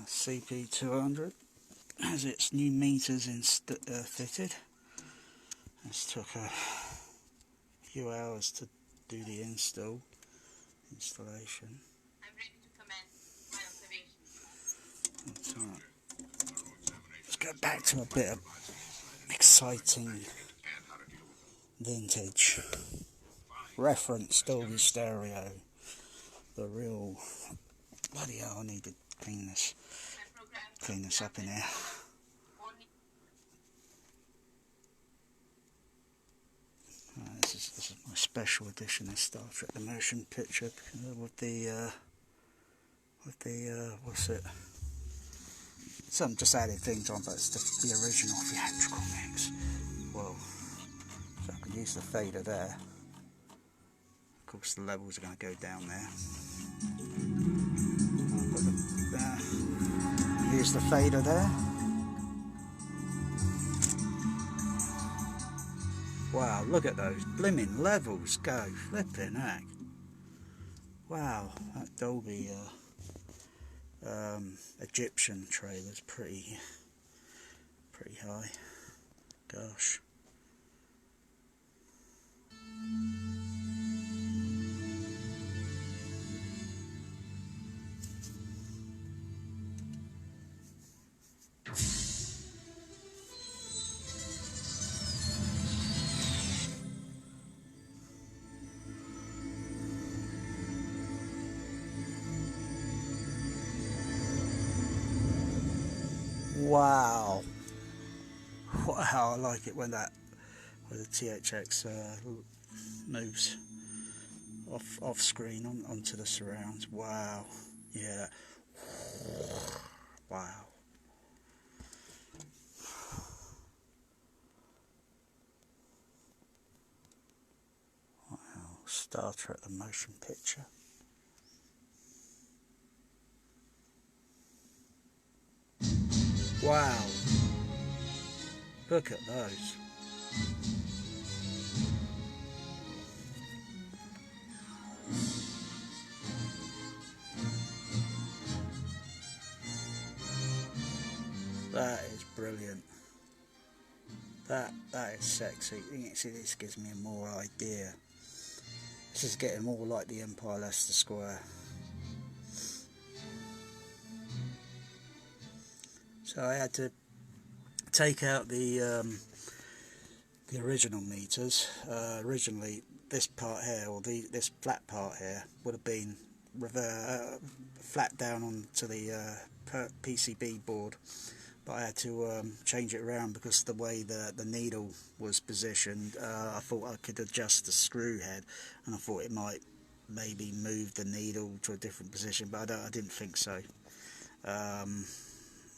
CP200 has its new meters fitted. This took a few hours to do the installation. I'm ready to commence my observations. Let's go back to a bit of exciting vintage reference Dolby Stereo. The real bloody hell, I need to clean this up in here. This is my special edition of Star Trek: The Motion Picture with the what's it? Some just added things on, but it's the original theatrical mix. Whoa! So I can use the fader there. Of course, the levels are going to go down there. I'll put them there. Use the fader there. Wow, look at those blimmin' levels go, flipping heck. Wow, that Dolby Egyptian trailer's pretty high. Gosh. Wow. Wow, I like it when the THX moves off screen onto the surrounds. Wow. Yeah. Wow. Wow. Star Trek: The Motion Picture. Wow. Look at those. That is brilliant. That is sexy. You see, this gives me more idea. This is getting more like the Empire Leicester Square. So I had to take out the original meters. Originally, this part here, or this flat part here, would have been flat down onto the PCB board, but I had to change it around because the way the needle was positioned. I thought I could adjust the screw head, and I thought it might maybe move the needle to a different position, but I didn't think so.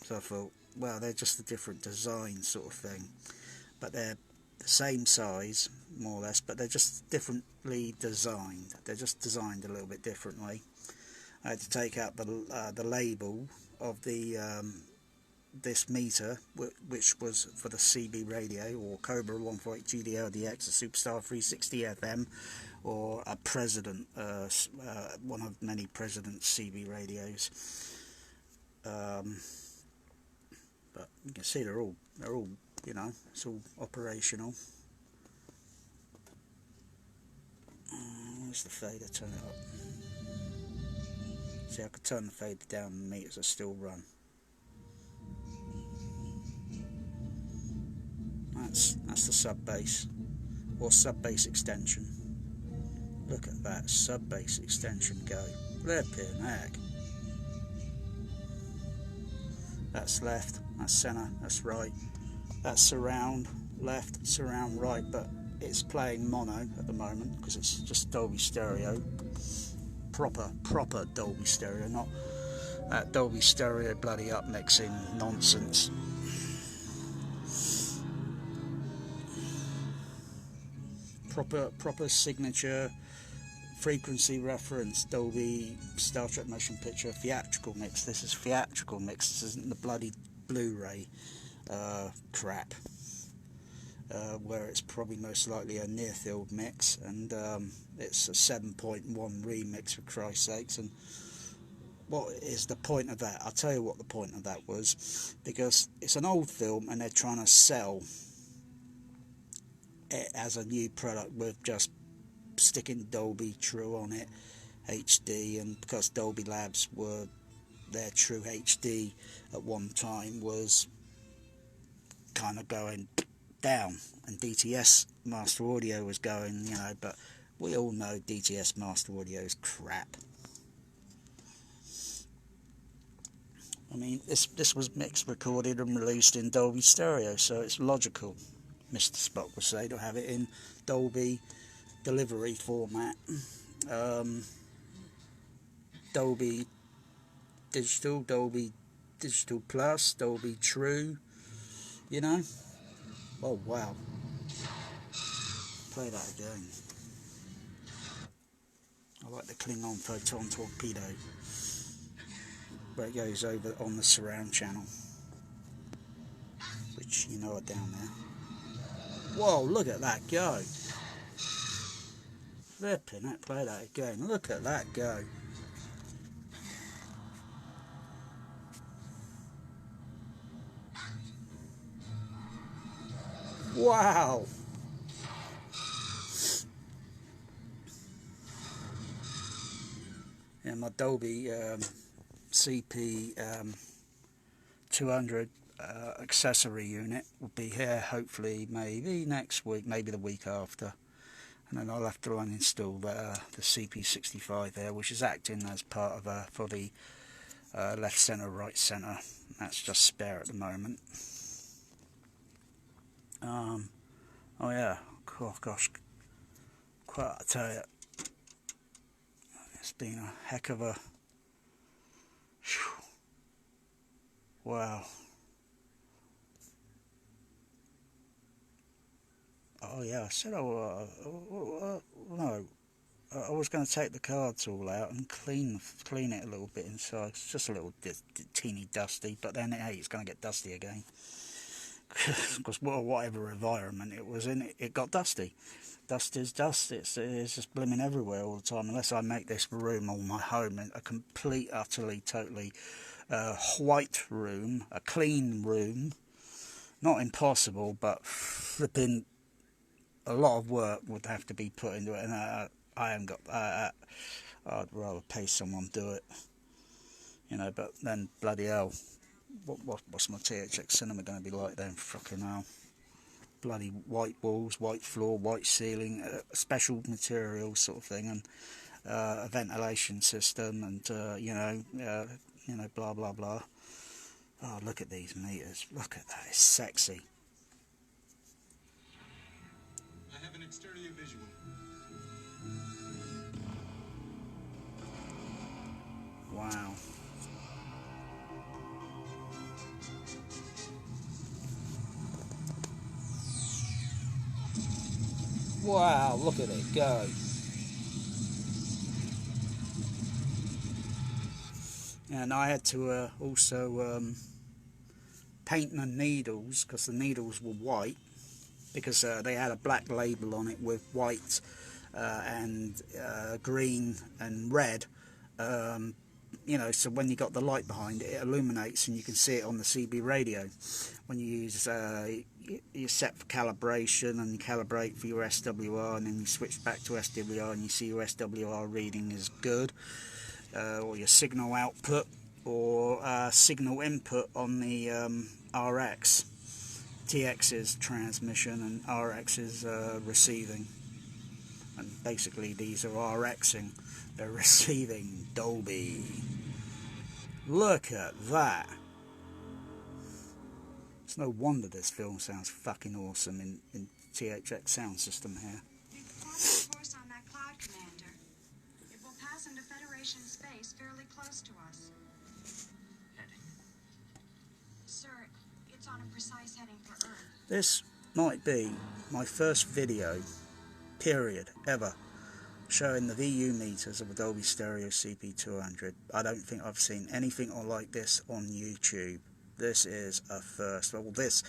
So I thought, well, they're just a different design sort of thing, but they're the same size, more or less, but they're just differently designed. They're just designed a little bit differently. I had to take out the label of this meter, which was for the CB radio, or Cobra 148 GDLDX, a Superstar 360 FM, or a President, one of many President CB radios. But you can see they're all, you know, it's all operational. Where's the fader? Turn it up. See, I could turn the fader down and the meters are still run. That's the sub bass, or sub bass extension. Look at that sub bass extension go. Flippin' heck. That's left, that's centre, that's right, that's surround left, surround right, but it's playing mono at the moment because it's just Dolby Stereo, proper Dolby Stereo, not that Dolby Stereo bloody upmixing nonsense. Proper signature frequency reference Dolby Star Trek Motion Picture theatrical mix. This is theatrical mix. This isn't the bloody Blu-ray crap, where it's probably most likely a near-field mix, and it's a 7.1 remix for Christ's sakes. And what is the point of that? I'll tell you what the point of that was, because it's an old film and they're trying to sell it as a new product with just sticking Dolby True on it, HD, and because Dolby Labs were their True HD at one time was kind of going down, and DTS Master Audio was going, you know, but we all know DTS Master Audio is crap. I mean, this was mixed, recorded and released in Dolby Stereo, so it's logical, Mr. Spock would say, to have it in Dolby delivery format. Dolby Digital, Dolby Digital Plus, Dolby True, you know. Oh wow, play that again. I like the Klingon Photon Torpedo, where it goes over on the surround channel, which you know are down there. Whoa, look at that go. Flipping it, play that again. Look at that go. Wow. Yeah, my Dolby CP200 accessory unit will be here hopefully maybe next week, maybe the week after. And then I'll have to uninstall the CP65 there, which is acting as part of for the left centre, right centre. That's just spare at the moment. Oh yeah, oh gosh, quite, I tell you, it's been a heck of a, whew, wow. Oh yeah, I said no, I was going to take the cards all out and clean it a little bit inside. It's just a little teeny dusty, but then hey, it's going to get dusty again. Because whatever environment it was in, it got dusty. Dust is dust. It's just blooming everywhere all the time. Unless I make this room or my home a complete, utterly, totally white room, a clean room. Not impossible, but flipping a lot of work would have to be put into it, and I haven't got. I'd rather pay someone do it, you know. But then bloody hell, what's my THX cinema going to be like then? Fucking hell. Bloody white walls, white floor, white ceiling, special materials sort of thing, and a ventilation system, and you know, blah blah blah. Oh, look at these meters! Look at that! It's sexy. I have an exterior visual. Wow. Wow, look at it go. And I had to also paint the needles, because the needles were white, because they had a black label on it with white and green and red. You know, so when you got the light behind it, it illuminates and you can see it on the CB radio. When you use you set for calibration and you calibrate for your SWR, and then you switch back to SWR and you see your SWR reading is good, or your signal output or signal input on the RX. TX is transmission and RX is receiving. And basically these are RXing. They're receiving Dolby. Look at that. It's no wonder this film sounds fucking awesome in THX sound system here. We've plotted a course on that cloud, Commander. It will pass into Federation space fairly close to us. Heading. Sir, it's on a precise heading for Earth. This might be my first video, period, ever, showing the VU meters of a Dolby Stereo CP200. I don't think I've seen anything like this on YouTube. This is a first. Well, this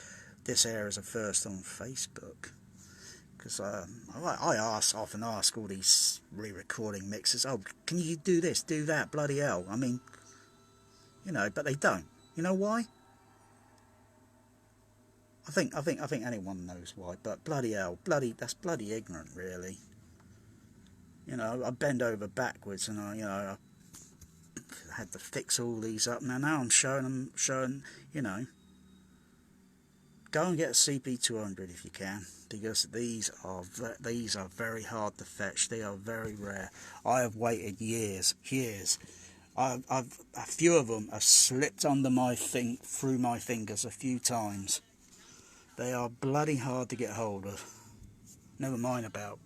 here is a first on Facebook. Because I often ask all these re-recording mixers, oh, can you do this, do that, bloody hell. I mean, you know, but they don't. You know why? I think anyone knows why, but bloody hell, that's bloody ignorant, really. You know, I bend over backwards, and I had to fix all these up. Now I'm showing, you know, go and get a CP200 if you can, because these are very hard to fetch. They are very rare. I have waited years. A few of them have slipped under through my fingers a few times. They are bloody hard to get hold of. Never mind about,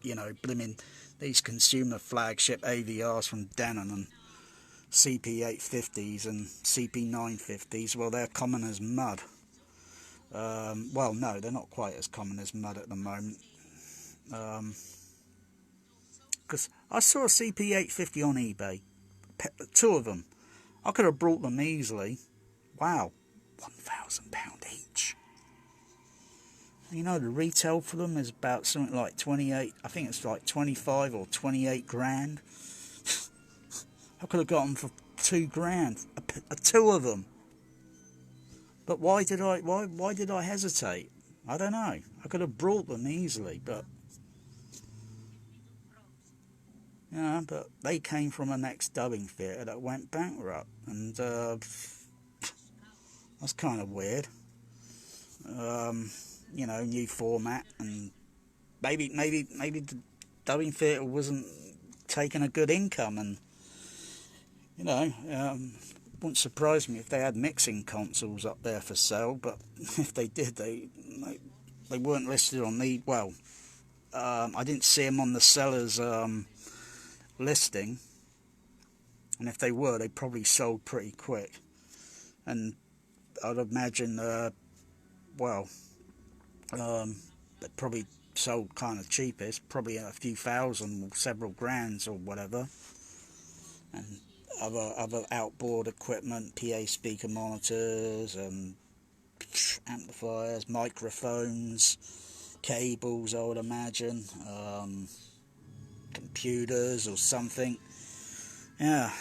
you know, blimmin' these consumer flagship AVRs from Denon and CP850s and CP950s. Well, they're common as mud. Well, no, they're not quite as common as mud at the moment. Because I saw a CP850 on eBay, two of them. I could have brought them easily. Wow, £1,000 each. You know, the retail for them is about something like 28. I think it's like 25 or 28 grand. I could have got them for 2 grand, two of them. But why did I hesitate? I don't know. I could have brought them easily, but yeah, but they came from an ex-dubbing theatre that went bankrupt, and that's kind of weird. You know, new format, and maybe the dubbing theatre wasn't taking a good income, and you know, wouldn't surprise me if they had mixing consoles up there for sale. But if they did, they weren't listed on the I didn't see them on the seller's listing, and if they were, they probably sold pretty quick, and I'd imagine they probably sold kind of cheapest, probably a few thousand or several grands or whatever, and other outboard equipment, PA speaker monitors, amplifiers, microphones, cables, I would imagine, computers or something. Yeah.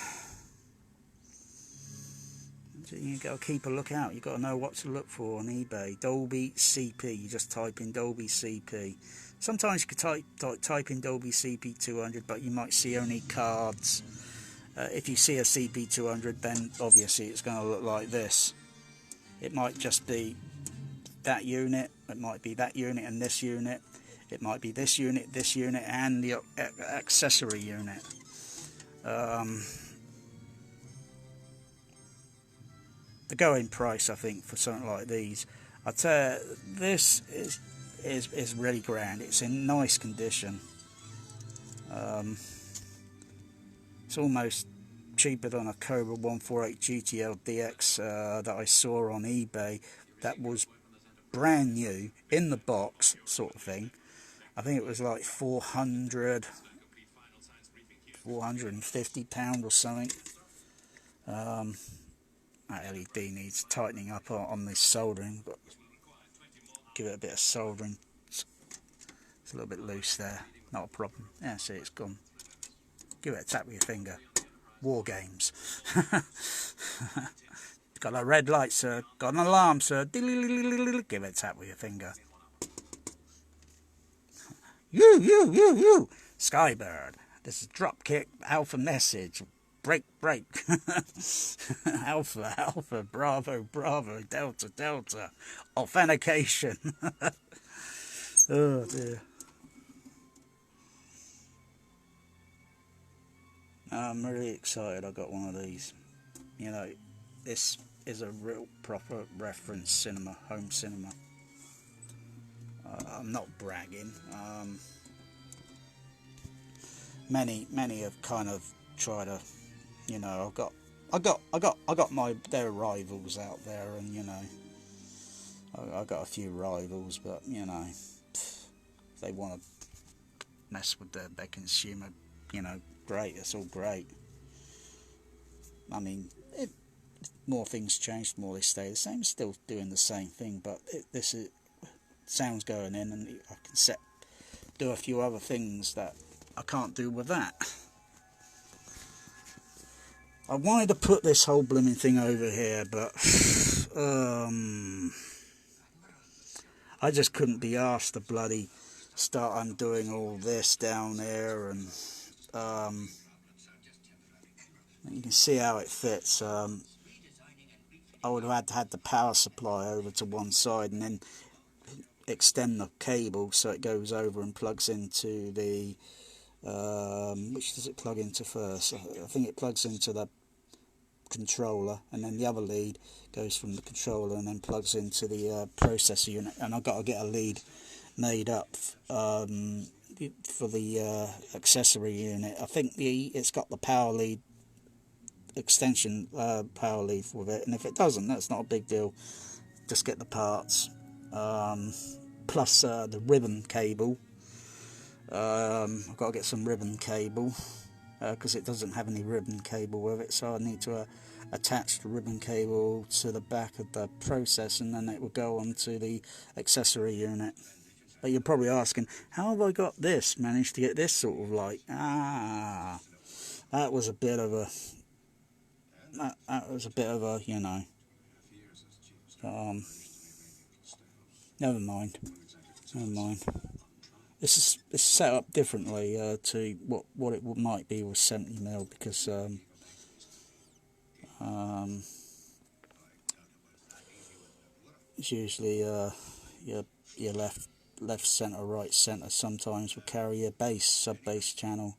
You got to keep a lookout. You got to know what to look for on eBay. Dolby CP. You just type in Dolby CP. Sometimes you could type in Dolby CP200, but you might see only cards. If you see a CP200, then obviously it's going to look like this. It might just be that unit. It might be that unit and this unit. It might be this unit, and the accessory unit. The going price, I think, for something like these, I'd say this is really grand. It's in nice condition. It's almost cheaper than a Cobra 148 GTL DX that I saw on eBay. That was brand new in the box, sort of thing. I think it was like £450 or something. That LED needs tightening up on this soldering, but give it a bit of soldering. It's a little bit loose there, not a problem. Yeah, see, it's gone. Give it a tap with your finger. War games. Got a red light, sir. Got an alarm, sir. Give it a tap with your finger. You. Skybird. This is Dropkick Alpha message. Break. Alpha, Bravo, Delta. Authentication. Oh dear. I'm really excited I got one of these. You know, this is a real proper reference cinema, home cinema. I'm not bragging. Many have kind of tried to, you know, I got their rivals out there, and you know, I got a few rivals, but you know, if they want to mess with their consumer, you know, great, it's all great. I mean, more things change, more they stay the same. Still doing the same thing, but this is sounds going in, and I can do a few other things that I can't do with that. I wanted to put this whole blooming thing over here, but I just couldn't be arsed to bloody start undoing all this down there, and you can see how it fits. I would have had the power supply over to one side and then extend the cable so it goes over and plugs into the which does it plug into first? I think it plugs into the controller, and then the other lead goes from the controller and then plugs into the processor unit, and I've got to get a lead made up for the accessory unit. I think it's got the power lead extension power lead with it, and if it doesn't, that's not a big deal, just get the parts, plus the ribbon cable. I've got to get some ribbon cable because it doesn't have any ribbon cable with it, so I need to attach the ribbon cable to the back of the process, and then it will go onto the accessory unit. But you're probably asking, how have I got this, managed to get this sort of light? That was a bit of a you know, never mind. It's set up differently to what it might be with 70mm, because it's usually your left center, right center. Sometimes will carry a sub bass channel.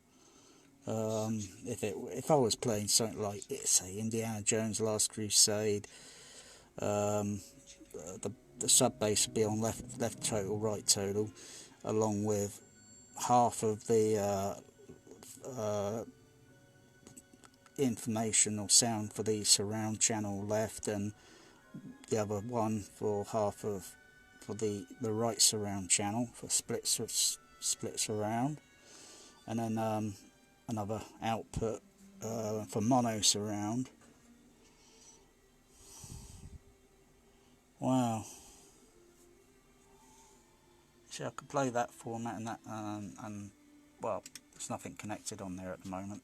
If I was playing something like, say, Indiana Jones Last Crusade, the sub bass would be on left total, right total, along with half of the information or sound for the surround channel left, and the other one for the right surround channel for split surround, and then another output for mono surround. Wow. See, I could play that format and that, and well, there's nothing connected on there at the moment.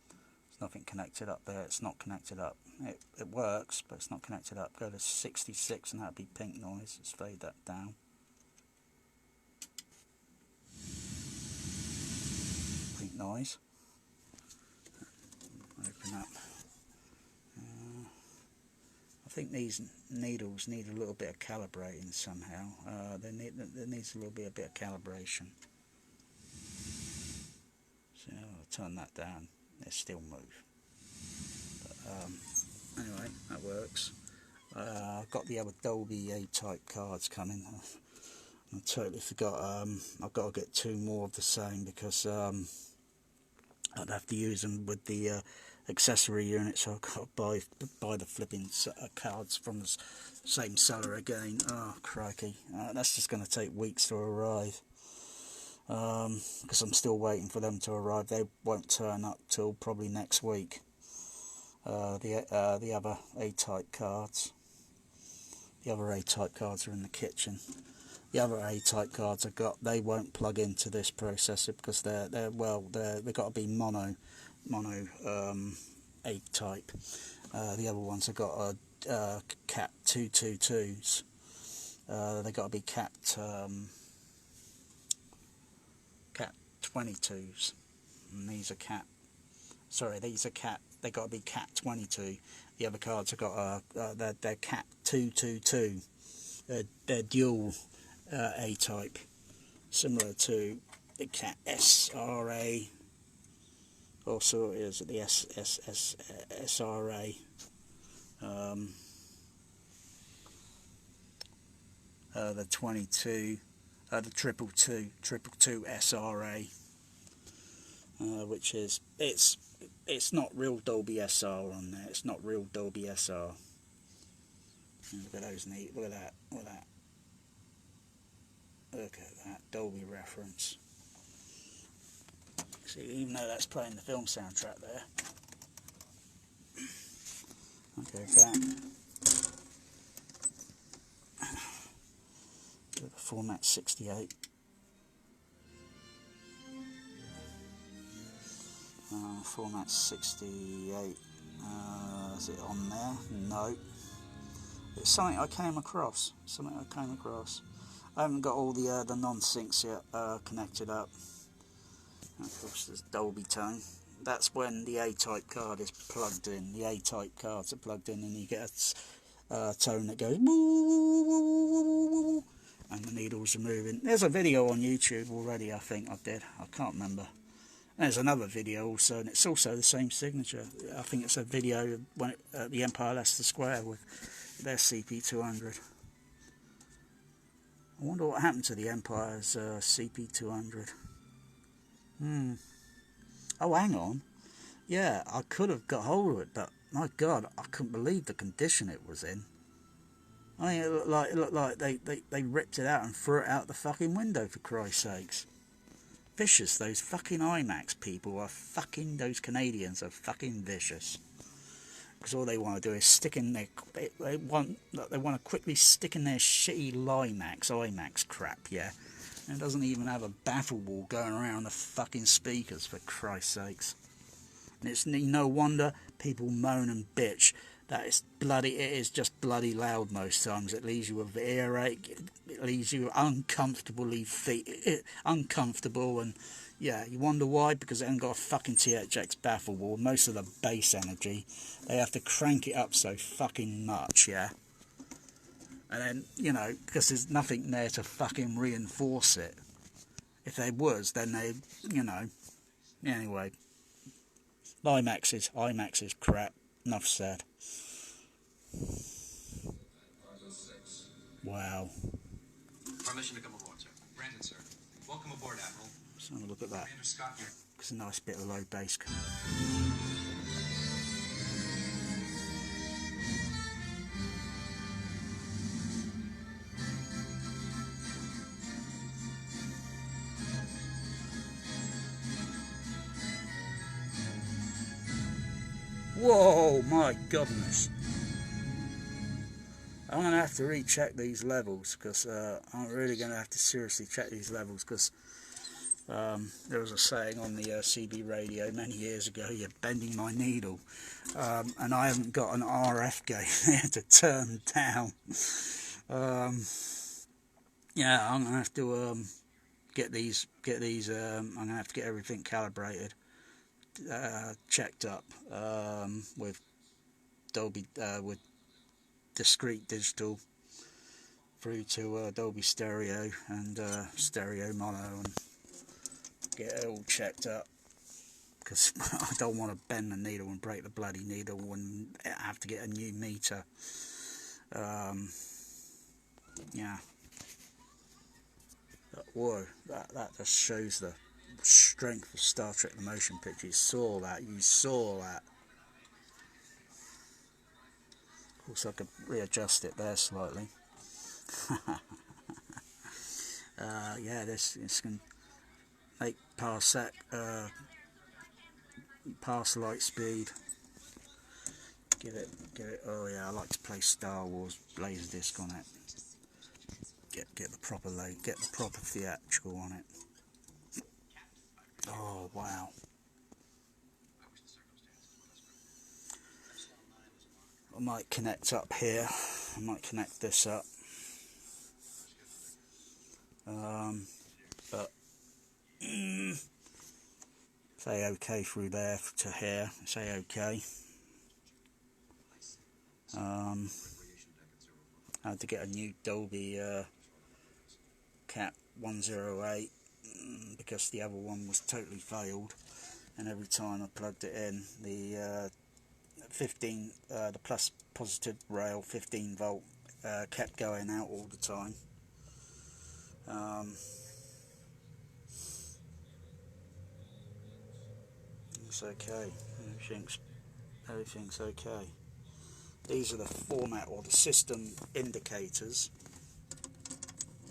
There's nothing connected up there. It's not connected up. It works, but it's not connected up. Go to 66, and that'd be pink noise. Let's fade that down. Pink noise. Open up. I think these needles need a little bit of calibrating somehow. There needs a little bit of calibration. So I'll turn that down. They still move. But, anyway, that works. I've got the other Dolby A-type cards coming. I totally forgot. I've got to get 2 more of the same, because I'd have to use them with the accessory unit, so I've got to buy the flipping cards from the same seller again. Oh crikey, that's just going to take weeks to arrive, because I'm still waiting for them to arrive. They won't turn up till probably next week. The other A-type cards. The other A-type cards are in the kitchen. The other A-type cards I got, they won't plug into this processor because they've got to be mono A-type. The other ones have got Cat 222s. They got to be Cat 22s, and these are Cat. Sorry, these are Cat. They got to be Cat 22. The other cards have got they're Cat 222. They're dual A-type, similar to the Cat SRA. Also is the SRA. The 22, the 222 SRA, which is it's not real Dolby SR on there. It's not real Dolby SR. Look at those neat. Look at that. Look at that. Look at that Dolby reference. See, even though that's playing the film soundtrack there. Okay, that. The format 68. format 68. Is it on there? No. It's something I came across. I haven't got all the non-syncs yet connected up. And of course, there's Dolby Tone. That's when the A-type card is plugged in. The A-type cards are plugged in, and you get a tone that goes woo, and the needles are moving. There's a video on YouTube already. I think I did. I can't remember. There's another video also, and it's also the same signature. I think it's a video when the Empire Leicester Square with their CP200. I wonder what happened to the Empire's CP200. Oh, hang on. Yeah, I could have got hold of it, but my God, I couldn't believe the condition it was in. I mean, it looked like they ripped it out and threw it out the fucking window, for Christ's sakes. Vicious, those fucking IMAX people are fucking, those Canadians are fucking vicious. Because all they want to do is stick in their, they want to quickly stick in their shitty IMAX crap, yeah. And it doesn't even have a baffle wall going around the fucking speakers, for Christ's sakes. And it's no wonder people moan and bitch that it is just bloody loud most times. It leaves you with earache, it leaves you uncomfortable, and yeah, you wonder why? Because it hasn't got a fucking THX baffle wall. Most of the bass energy, they have to crank it up so fucking much, yeah. And then, you know, because there's nothing there to fucking reinforce it. If there was, then they, you know, anyway. IMAX is crap. Enough said. Wow. Permission to come aboard, sir. Brandon, sir. Welcome aboard, Admiral. Let's have a look at that. Commander Scott here. It's a nice bit of low bass. Whoa, my goodness. I'm going to have to recheck these levels, because I'm really going to have to seriously check these levels, because there was a saying on the CB radio many years ago, you're bending my needle, and I haven't got an RF gate there to turn down. Yeah, I'm going to have to get these, I'm going to have to get everything calibrated. Checked up with Dolby, with discrete digital through to Dolby Stereo and stereo mono, and get it all checked up, because I don't want to bend the needle and break the bloody needle and have to get a new meter. Yeah. But whoa, that just shows the strength of Star Trek the Motion Picture. You saw that. Of course, I could readjust it there slightly. Yeah, this can make parsec, pass light speed. Give it. Oh yeah, I like to play Star Wars Laserdisc on it. Get the proper get the proper theatrical on it. Oh wow. I might connect up here. I might connect this up. But say OK through there to here. Say OK. I had to get a new Dolby Cat 108 because the other one was totally failed, and every time I plugged it in, the the plus positive rail 15 volt kept going out all the time. It's okay. Everything's okay. These are the format or the system indicators.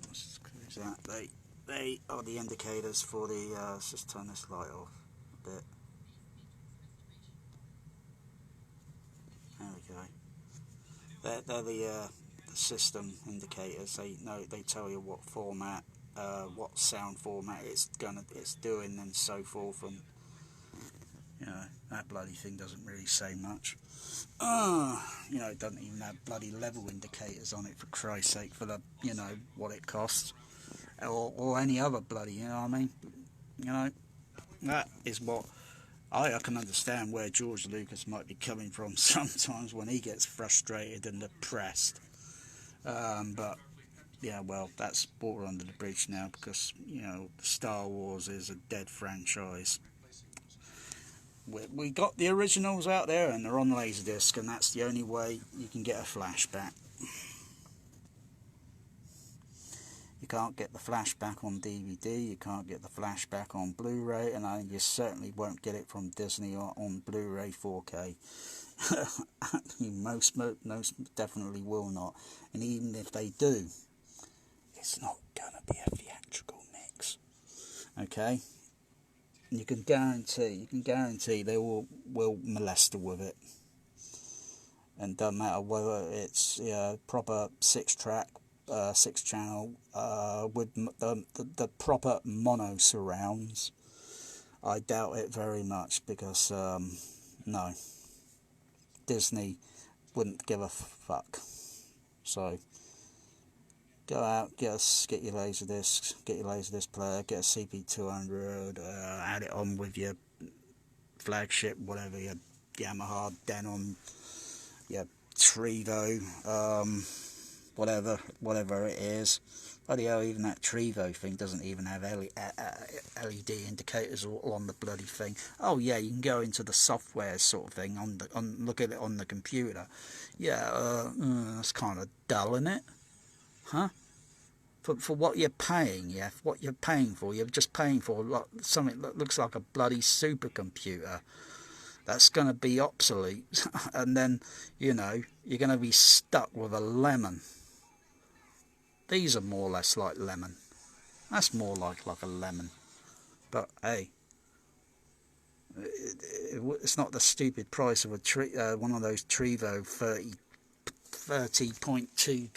Let's close that. They are the indicators for the. Let's just turn this light off a bit. There we go. They're the system indicators. They tell you what format, what sound format it's doing, and so forth. And You know, that bloody thing doesn't really say much. You know, it doesn't even have bloody level indicators on it, for Christ's sake, for the, you know, what it costs. Or any other bloody, you know what I mean? You know, that is what I can understand where George Lucas might be coming from sometimes when he gets frustrated and depressed. But yeah, well, that's water under the bridge now, because, you know, Star Wars is a dead franchise. We got the originals out there and they're on Laserdisc, and that's the only way you can get a flashback. You can't get the flashback on DVD, you can't get the flashback on Blu-ray, and you certainly won't get it from Disney on Blu-ray 4K. You most definitely will not. And even if they do, it's not going to be a theatrical mix. Okay? You can guarantee they will molest her with it. And doesn't matter whether it's proper 6-track, 6-channel, with the proper mono surrounds. I doubt it very much, because no, Disney wouldn't give a fuck. So go out, get your Laserdisc, get your Laserdisc player, get a CP200, add it on with your flagship, whatever, your Yamaha, Denon, your Trevo, whatever it is. Bloody hell, even that Trevo thing doesn't even have LED indicators all on the bloody thing. Oh yeah, you can go into the software sort of thing look at it on the computer. Yeah, that's kind of dull, isn't it? Huh? For what you're paying, yeah, for what you're paying for, you're just paying for something that looks like a bloody supercomputer. That's going to be obsolete, and then, you know, you're going to be stuck with a lemon. These are more or less like lemon. That's more like a lemon. But hey, it's not the stupid price of one of those Trevo 30.2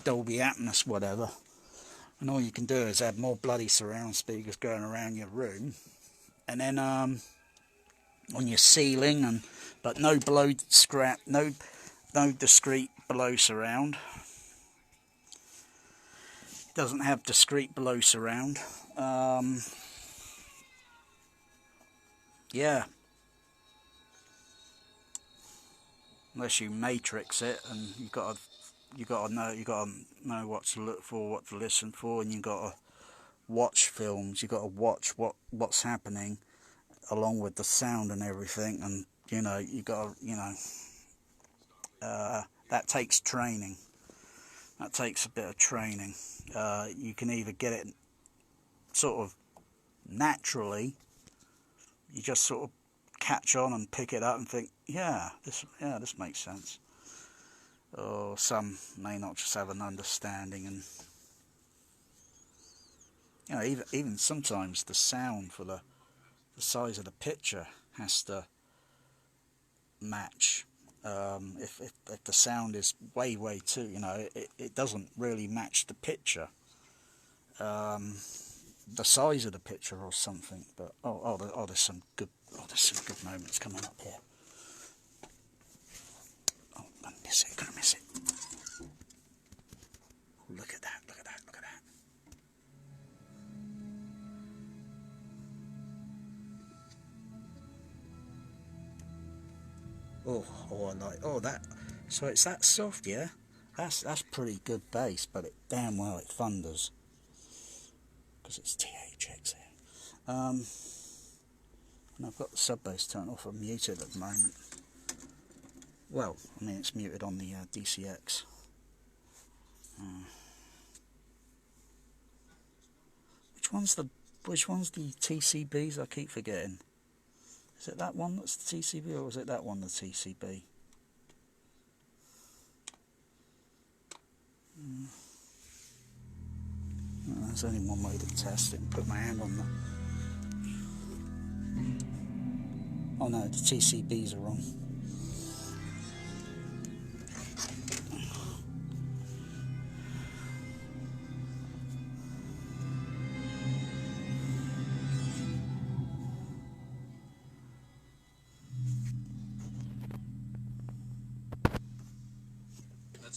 Dolby Atmos whatever. And all you can do is have more bloody surround speakers going around your room, and then on your ceiling, but no no discrete below surround. Doesn't have discrete below surround. Yeah, unless you matrix it, and you got to know what to look for, what to listen for, and you got to watch films. You got to watch what's happening along with the sound and everything, and you know, you got to, that takes training. That takes a bit of training. You can either get it sort of naturally, you just sort of catch on and pick it up and think, this makes sense. Or some may not just have an understanding, and you know, even sometimes the sound for the size of the picture has to match. If the sound is way too, you know, it doesn't really match the picture, the size of the picture or something. But there's some good moments coming up here. Oh, gonna miss it. Oh, look at that. Oh, I like that. So it's that soft, yeah. That's pretty good bass, but damn well it thunders, because it's THX here. And I've got the sub bass turned off and muted at the moment. Well, I mean, it's muted on the DCX. Which one's the TCBs? I keep forgetting. Is it that one that's the TCB, or is it that one the TCB? There's only one way to test it. Put my hand on the... Oh no, the TCBs are wrong.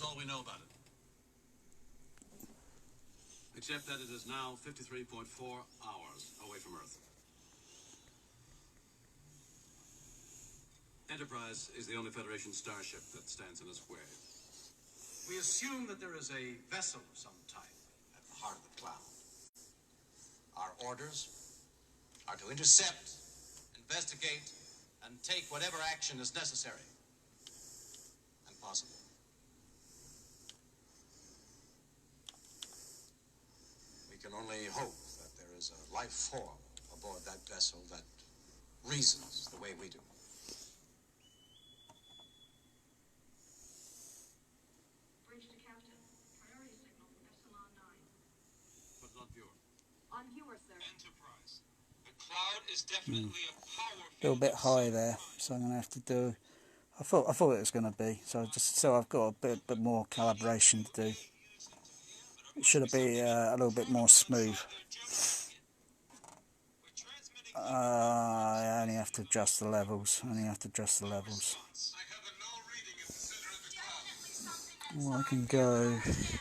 That's all we know about it. Except that it is now 53.4 hours away from Earth. Enterprise is the only Federation starship that stands in its way. We assume that there is a vessel of some type at the heart of the cloud. Our orders are to intercept, investigate, and take whatever action is necessary and possible. We can only hope that there is a life form aboard that vessel that reasons the way we do. Bridge to Captain. Priority signal from Epsilon 9. But not viewer. On viewer, sir. Enterprise. The cloud is definitely a power A little field bit of high some there, kind. so I'm gonna have to do. I thought it was gonna be, so I've got a bit more calibration to do. It should be a little bit more smooth. I only have to adjust the levels. I have a no reading at the center of the cloud. Well, I can go. Some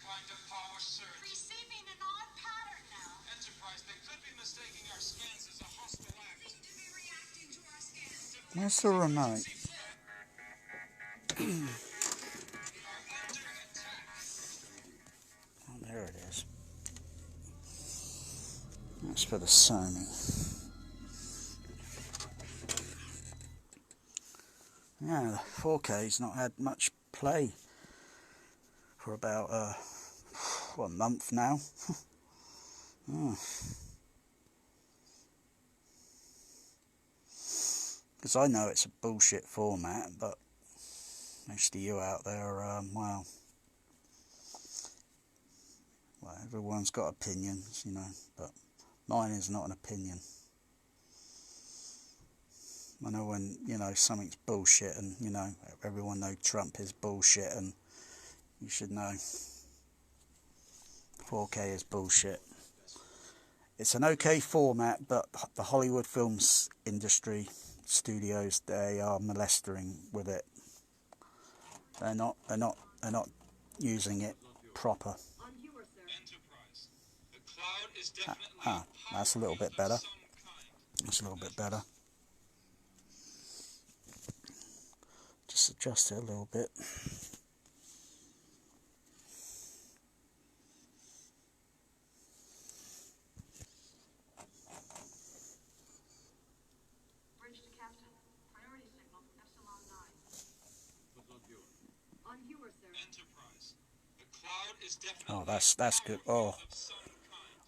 kind of power surge. Receiving an odd pattern now. Enterprise, they could be mistaking our scans as a hostile act. Seem to be reacting to our scans. Where's the remote? Oh, there it is. That's for the Sony. Yeah, the 4K's not had much play for about what, a month now. Because I know it's a bullshit format, but most of you out there, well, everyone's got opinions, you know, but mine is not an opinion. I know when, you know, something's bullshit, and, you know, everyone knows Trump is bullshit, and you should know 4K is bullshit. It's an okay format, but the Hollywood films industry, studios, they are molestering with it. They're not using it proper. On viewer, sir. Enterprise. The cloud is definitely That's a little bit better. That's a little bit better. Just adjust it a little bit. Bridge to Captain. Priority signal from Epsilon 9. But not viewer. On viewer, sir. Enterprise. The cloud is definitely Oh, that's good. Oh, of some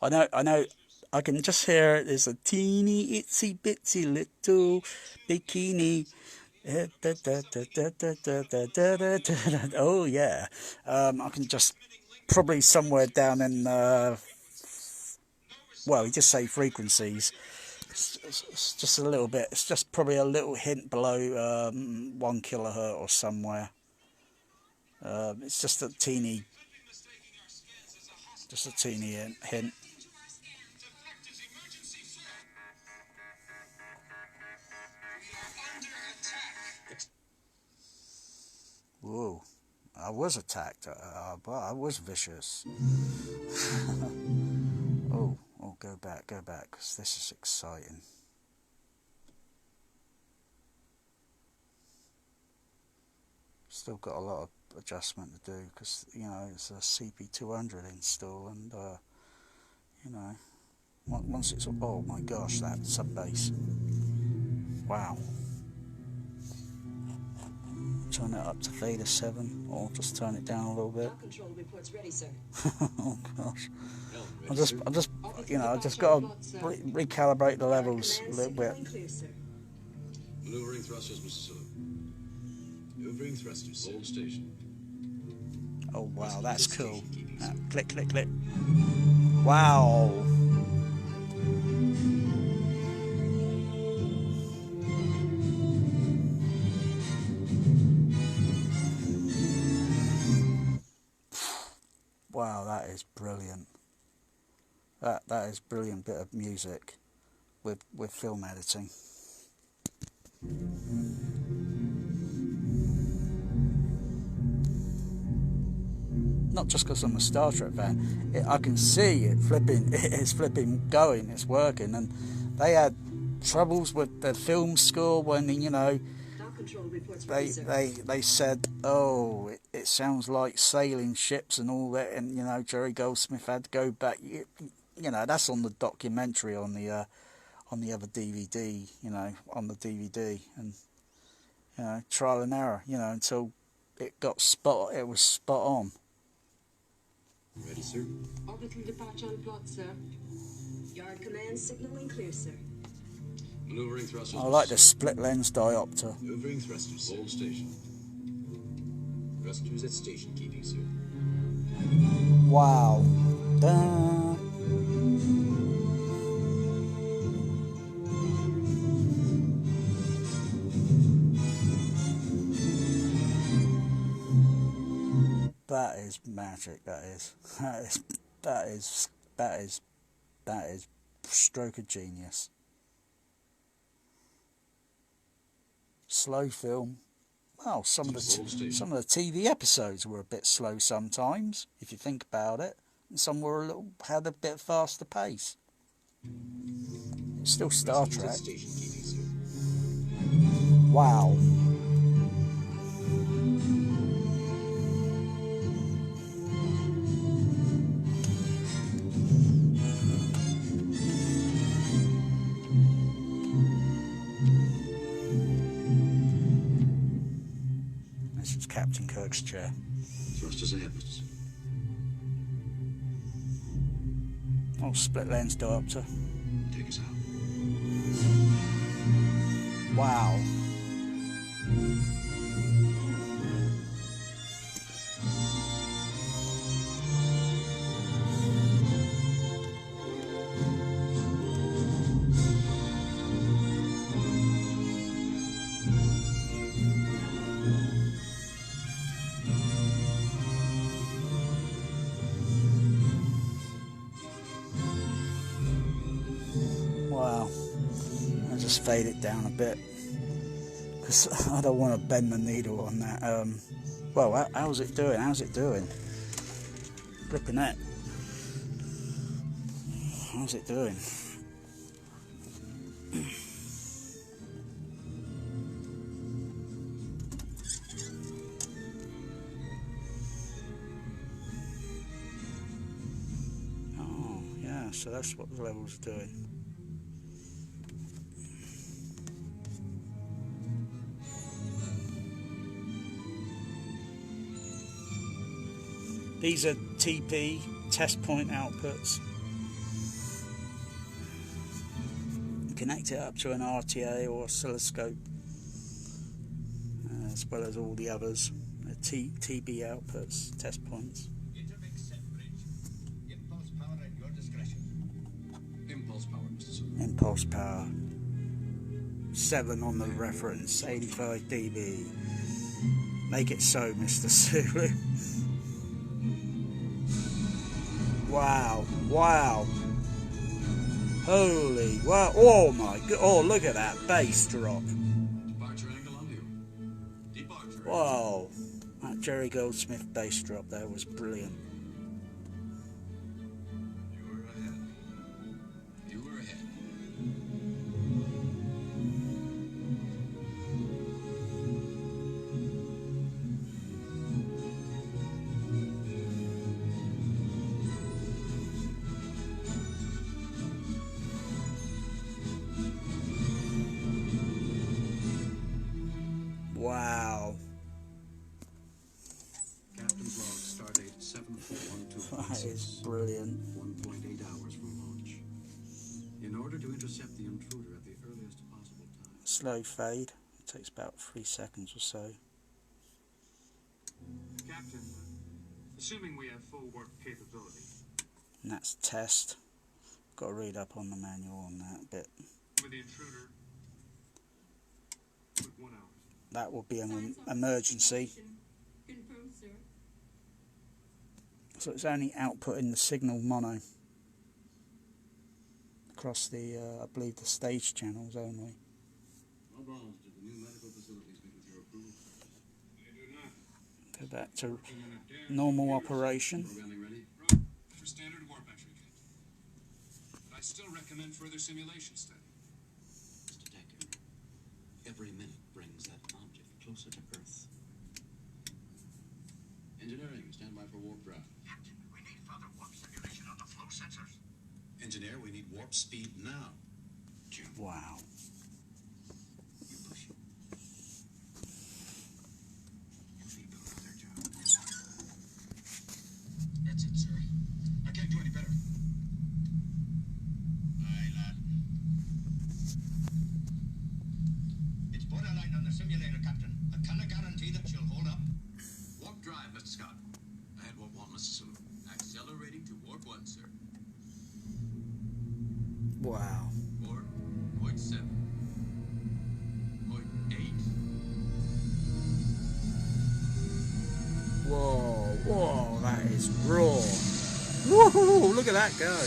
kind. I know. I can just hear there's a teeny itsy bitsy little bikini. Oh yeah. I can just probably somewhere down in well, you just say frequencies. It's just a little bit. It's just probably a little hint below 1 kilohertz or somewhere. It's just a teeny hint. Defectives, emergency flare. We are under attack. Whoa, I was attacked, but I was vicious. oh, go back, because this is exciting. Still got a lot of adjustment to do, because, you know, it's a CP200 install, and, you know, once it's, oh my gosh, that sub bass. Wow. Turn it up to Theta 7, or just turn it down a little bit. Control reports ready, sir. Oh gosh. I'm just, you know, I've just got to recalibrate the levels a little bit. Clear, sir. Maneuvering thrusters, Mr. Sulu. Maneuvering thrusters. Hold station. Oh wow, that's cool. Click, click, click. Wow. Wow, that is brilliant. That is brilliant bit of music with film editing. not just because I'm a Star Trek fan. I can see it flipping. It's flipping going. It's working. And they had troubles with the film score when they said, oh, it sounds like sailing ships and all that, and Jerry Goldsmith had to go back. That's on the documentary on the other DVD. On the DVD, and trial and error. Until it was spot on. Ready, sir? Orbital departure on plot, sir. Yard command signaling clear, sir. Maneuvering thrusters. I like the split lens diopter. Maneuvering thrusters. Hold station. Thrusters at station keeping, sir. Wow. Dun. That is magic. That is stroke of genius. Slow film. Well, some of the TV episodes were a bit slow sometimes, if you think about it, and some had a bit faster pace. It's still Star Trek. Wow. This is Captain Kirk's chair. Thrusters ahead, Mr. Sir. Oh, split lens diopter. Take us out. Wow. Wow. I'll just fade it down a bit because I don't want to bend the needle on that. Well, how's it doing? Flipping it. How's it doing? Oh, yeah, so that's what the level's doing. These are TP, test point outputs. Connect it up to an RTA or oscilloscope, as well as all the others. TB outputs, test points. Intermix set bridge. Impulse power at your discretion. Impulse power, Mr. Sir. Impulse power. 7 on the reference, 85 dB. Make it so, Mr. Sulu. Wow, wow. Holy, wow. Oh my god, oh look at that bass drop. Departure angle on you. Departure. Wow, that Jerry Goldsmith bass drop there was brilliant. You were ahead. You were ahead. Wow. Captain's log, stardate 7412. That is brilliant. 1.8 hours from launch. In order to intercept the intruder at the earliest possible time. Slow fade. It takes about 3 seconds or so. Captain, assuming we have full warp capability. And that's test. Got to read up on the manual on that bit. With the intruder, with 1 hour. That will be an emergency. Confirmed, sir. So it's only outputting the signal mono across the, I believe, the stage channels only. How bonds did the new medical facilities meet with your approval? They do not. They back to normal operation. Programming ready? For standard warp entry, Captain. But I still recommend further simulation study. Mr. Decker, every minute brings that object closer to Earth. Engineering, stand by for warp drive. Captain, we need further warp simulation on the flow sensors. Engineer, we need warp speed now. Wow. You push. You people do their job. That's it, sir. I can't do any better. Aye, lad. It's borderline on the simulator, Captain. I cannot guarantee that she'll hold up. Warp drive, Mr. Scott. Ahead warp 1, Mr. Sulu. Accelerating to warp 1, sir. Wow. 4.7. 0.8. Whoa, whoa, that is raw. Woohoo, look at that go.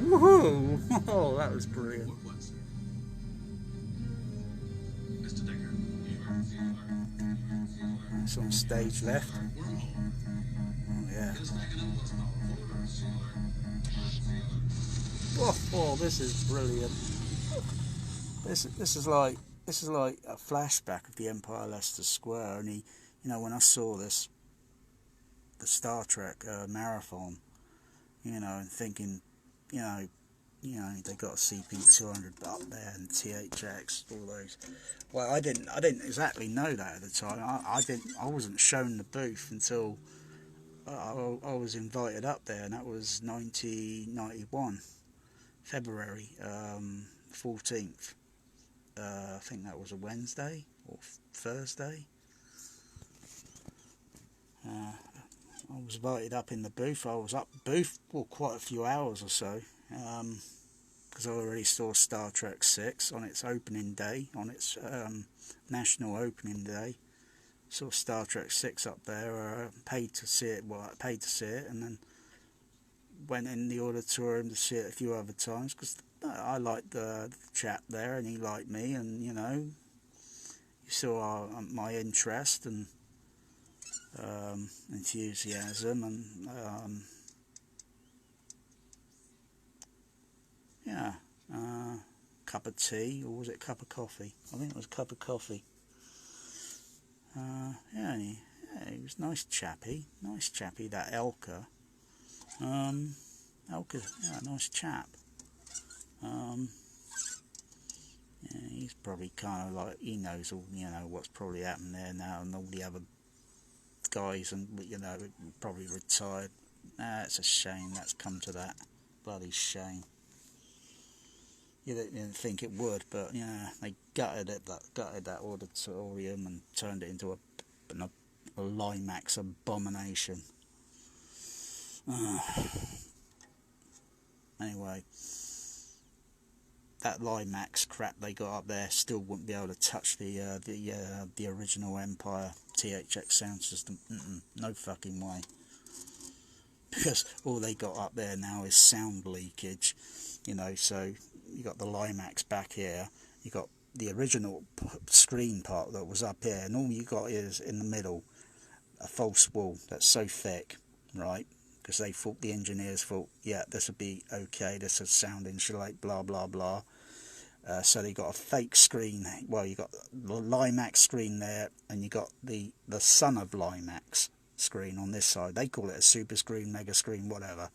Woohoo, oh, that was brilliant. Warp 1, sir. Mr. Decker. It's on stage left. Wormhole. Oh, yeah. Get us back enough horsepower. Oh, this is brilliant. This is like a flashback of the Empire Leicester Square. Only, you know, when I saw this, the Star Trek marathon, you know, and thinking, you know, they got a CP200 up there and THX, all those. Well, I didn't exactly know that at the time. I wasn't shown the booth until I was invited up there, and that was 1991. February 14th. I think that was a Wednesday or Thursday. I was invited up in the booth. I was up booth for quite a few hours or so, because I already saw Star Trek 6 on its opening day, on its national opening day. Saw Star Trek 6 up there. Paid to see it, and then went in the auditorium to see it a few other times because I liked the chap there and he liked me, and you know, you saw my interest and enthusiasm, and cup of tea, or was it cup of coffee? I think it was a cup of coffee. He was nice chappy, that Elka. Elka, yeah, nice chap. Yeah, he's probably kind of like, he knows all, you know, what's probably happened there now, and all the other guys, and you know, probably retired. It's a shame that's come to that. Bloody shame. You didn't think it would, but yeah, they gutted that auditorium and turned it into a Limax abomination. Anyway, that Limax crap they got up there still wouldn't be able to touch the original Empire THX sound system. No fucking way. Because all they got up there now is sound leakage, you know. So you got the Limax back here, you got the original screen part that was up here, and all you got is in the middle a false wall that's so thick, right? Because the engineers thought, yeah, this would be okay, this is sound insulate, blah blah blah. So they got a fake screen. Well, you got the Limax screen there, and you got the son of Limax screen on this side. They call it a super screen, mega screen, whatever.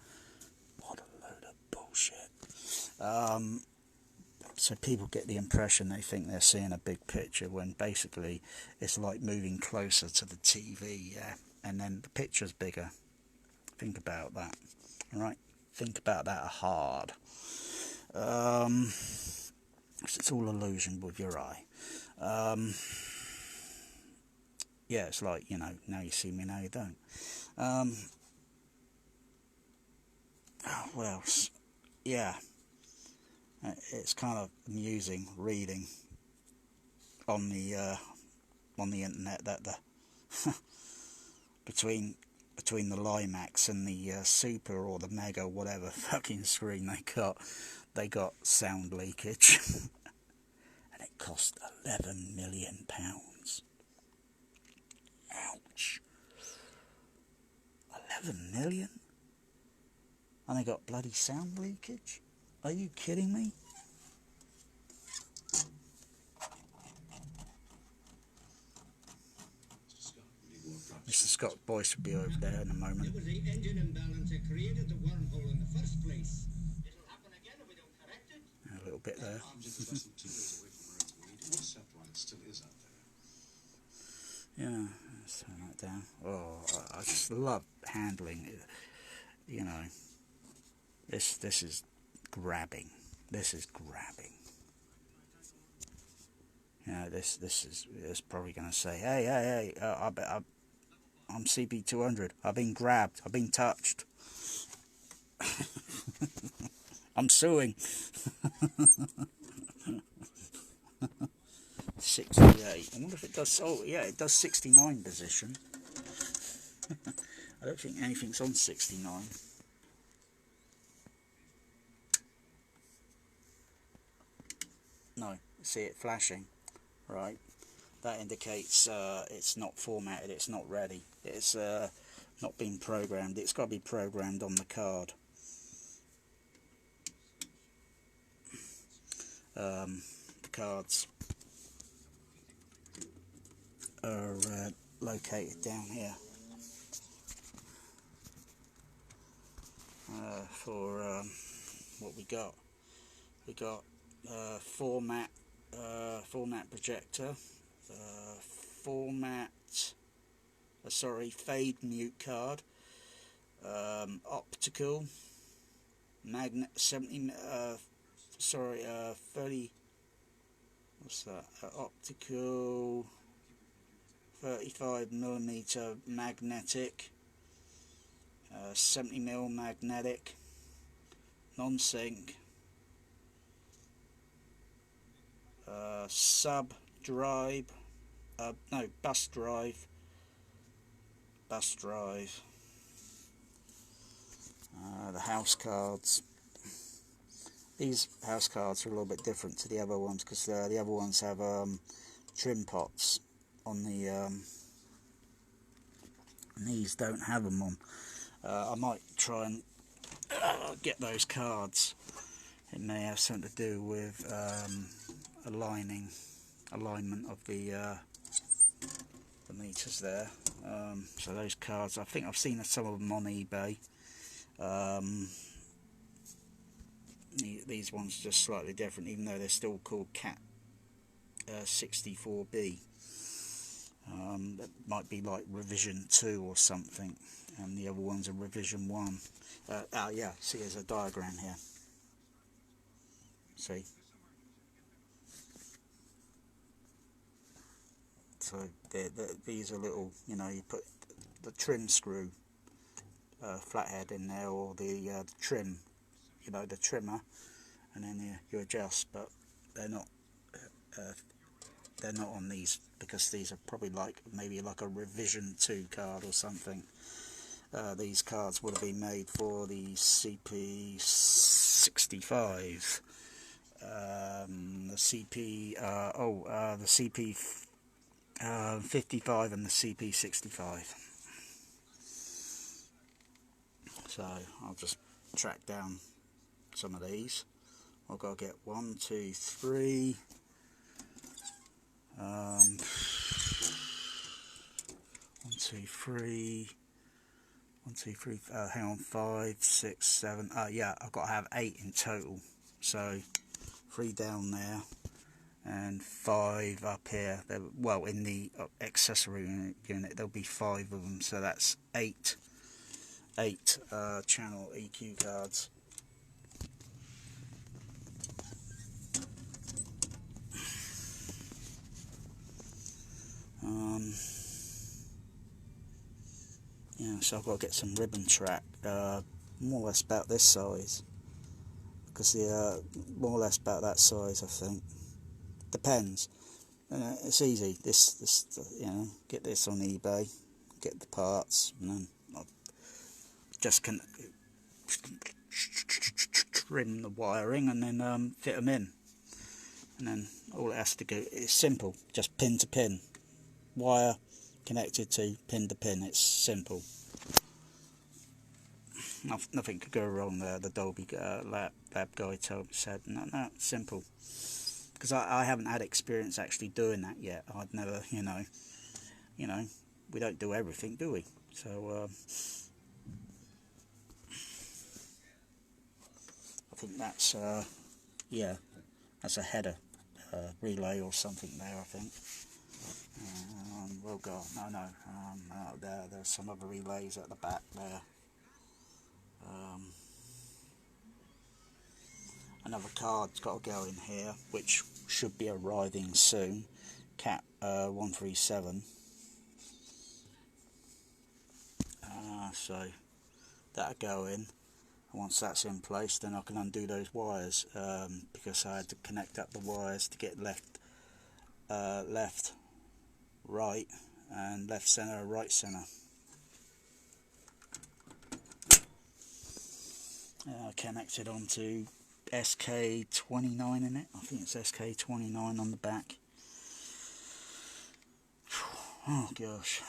What a load of bullshit. So people get the impression they think they're seeing a big picture, when basically it's like moving closer to the TV, yeah, and then the picture's bigger. Think about that, alright? Think about that hard. It's all illusion with your eye. Yeah, it's like, you know, now you see me, now you don't. What else? Yeah. It's kind of amusing reading on the internet that the between the Limax and the Super or the Mega, whatever fucking screen they got sound leakage, and it cost £11 million. Ouch. 7 million? And they got bloody sound leakage? Are you kidding me? Mr. Scott Boyce will be over there in a moment. It was the engine imbalance that created the wormhole in the first place. It'll happen again if we don't correct it. A little bit there. Object is less than 2 days away from Earth. We need to accept while it still is out there. Yeah, let's turn that down. Oh, I just love handling it. You know, this is grabbing. This is grabbing. You know, this is probably going to say, hey, I'm CP200. I've been grabbed. I've been touched. I'm suing. 68. I wonder if it does. Oh, yeah, it does 69 position. I don't think anything's on 69. No, see it flashing. Right. That indicates it's not formatted, it's not ready, it's not been programmed. It's got to be programmed on the card. The cards are located down here for what we got. We got format projector, fade mute card, optical, magnet 30, what's that, optical 35mm magnetic, 70mm magnetic, non-sync, sub drive, bus drive, the house cards. These house cards are a little bit different to the other ones because the other ones have trim pots on the and these don't have them on. I might try and get those cards. It may have something to do with alignment of the meters there. So those cards, I think I've seen some of them on eBay. These ones are just slightly different, even though they're still called Cat 64B. That might be like revision 2 or something, and the other ones are revision 1. Yeah, see, there's a diagram here. See? So these are little, you know, you put the trim screw flathead in there, or the trim, you know, the trimmer, and then you adjust. But they're not on these because these are probably maybe like a revision 2 card or something. These cards would have been made for the CP65, the CP55 and the CP65. So I'll just track down some of these. I've got to get 1, 2, 3. 1, 2, 3. 1, 2, 3. Hang on, 5, 6, 7. Yeah, I've got to have 8 in total. So 3 down there and 5 up here. Well, in the accessory unit there'll be 5 of them. So that's 8 channel EQ cards. Yeah, so I've got to get some ribbon track, more or less about this size, because more or less about that size, I think. Depends. It's easy. This, you know, get this on eBay, get the parts, and then I'll just trim the wiring and then fit them in, and then all it has to go is simple, just pin to pin, wire connected to pin to pin. It's simple. Nothing could go wrong there. The Dolby lab guy said, no, simple. Because I haven't had experience actually doing that yet. I'd never, you know, we don't do everything, do we? So I think that's yeah, that's a header relay or something there, I think. Well, God, no, there's some other relays at the back there. Another card's got to go in here, which should be arriving soon. Cat 137. So that'll go in. Once that's in place, then I can undo those wires, because I had to connect up the wires to get left, right, and left center, right center. Connected onto SK29 in it. I think it's SK29 on the back. Oh gosh.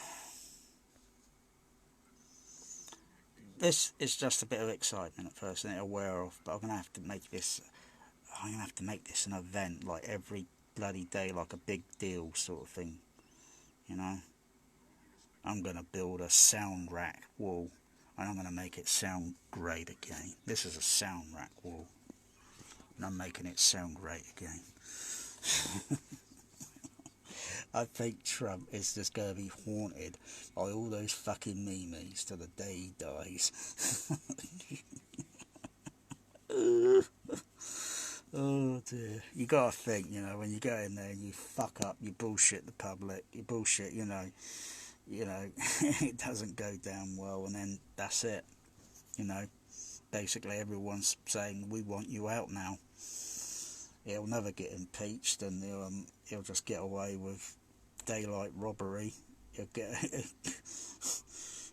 This is just a bit of excitement at first, and aware of, but I'm gonna have to make this. I'm gonna have to make this an event, like every bloody day, like a big deal sort of thing. You know. I'm gonna build a sound rack wall, and I'm gonna make it sound great again. This is a sound rack wall, and I'm making it sound great again. I think Trump is just going to be haunted by all those fucking memes to the day he dies. Oh dear. You gotta think, you know, when you go in there and you fuck up, you bullshit the public, you bullshit, you know, it doesn't go down well, and then that's it. You know, basically everyone's saying, we want you out now. He'll never get impeached, and he'll just get away with daylight robbery. He'll get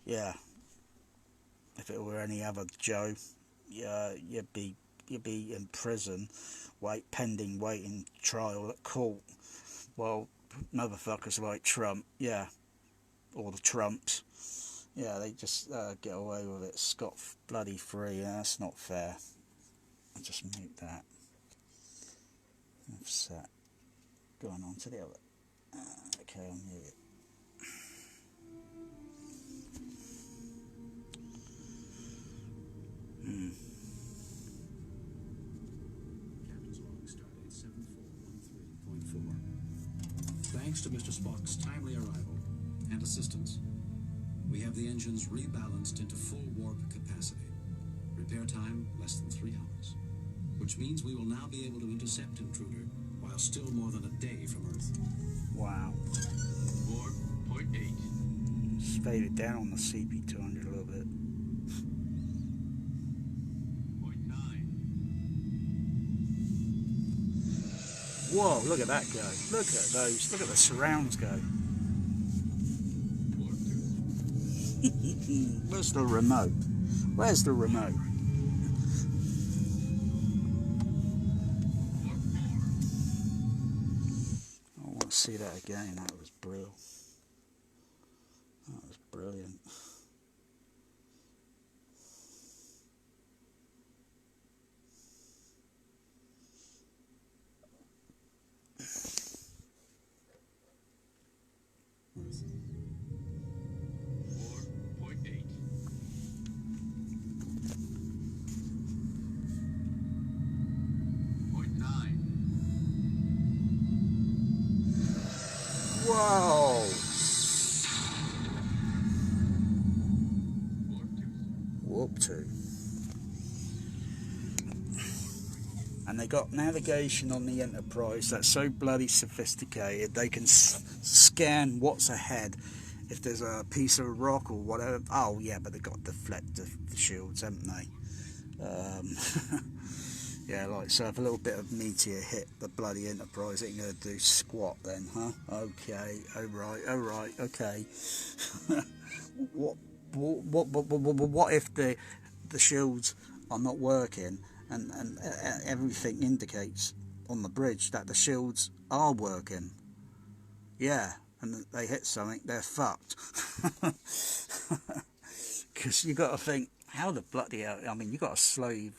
yeah. If it were any other Joe, yeah, you'd be in prison, waiting trial at court. Well, motherfuckers like Trump, yeah, or the Trumps, yeah, they just get away with it scot bloody free. Yeah, that's not fair. I'll just mute that. Offset. Going on to the other. Okay, I'll mute it. Captain's log stardate 7413.4. Thanks to Mr. Spock's timely arrival and assistance, we have the engines rebalanced into full warp capacity. Repair time less than 3 hours, which means we will now be able to intercept Intruder while still more than a day from Earth. Wow. 4.8. Just faded down on the CP200 a little bit. 0.9. Whoa, look at that go. Look at those. Look at the surrounds go. Where's the remote? Where's the remote? I want to see that again. That was brilliant. That was brilliant. Earth. 4.8. 0.9. Whoa! 4.2. Warp 2. And they got navigation on the Enterprise that's so bloody sophisticated. They can scan what's ahead. If there's a piece of rock or whatever. Oh yeah, but they got deflector shields, haven't they? Yeah, like so. If a little bit of meteor hit the bloody Enterprise, it ain't gonna do squat then, huh? Okay, all right, okay. What if the shields are not working? And everything indicates on the bridge that the shields are working. Yeah, and they hit something, they're fucked. Because you got to think, How the bloody hell? I mean, you got to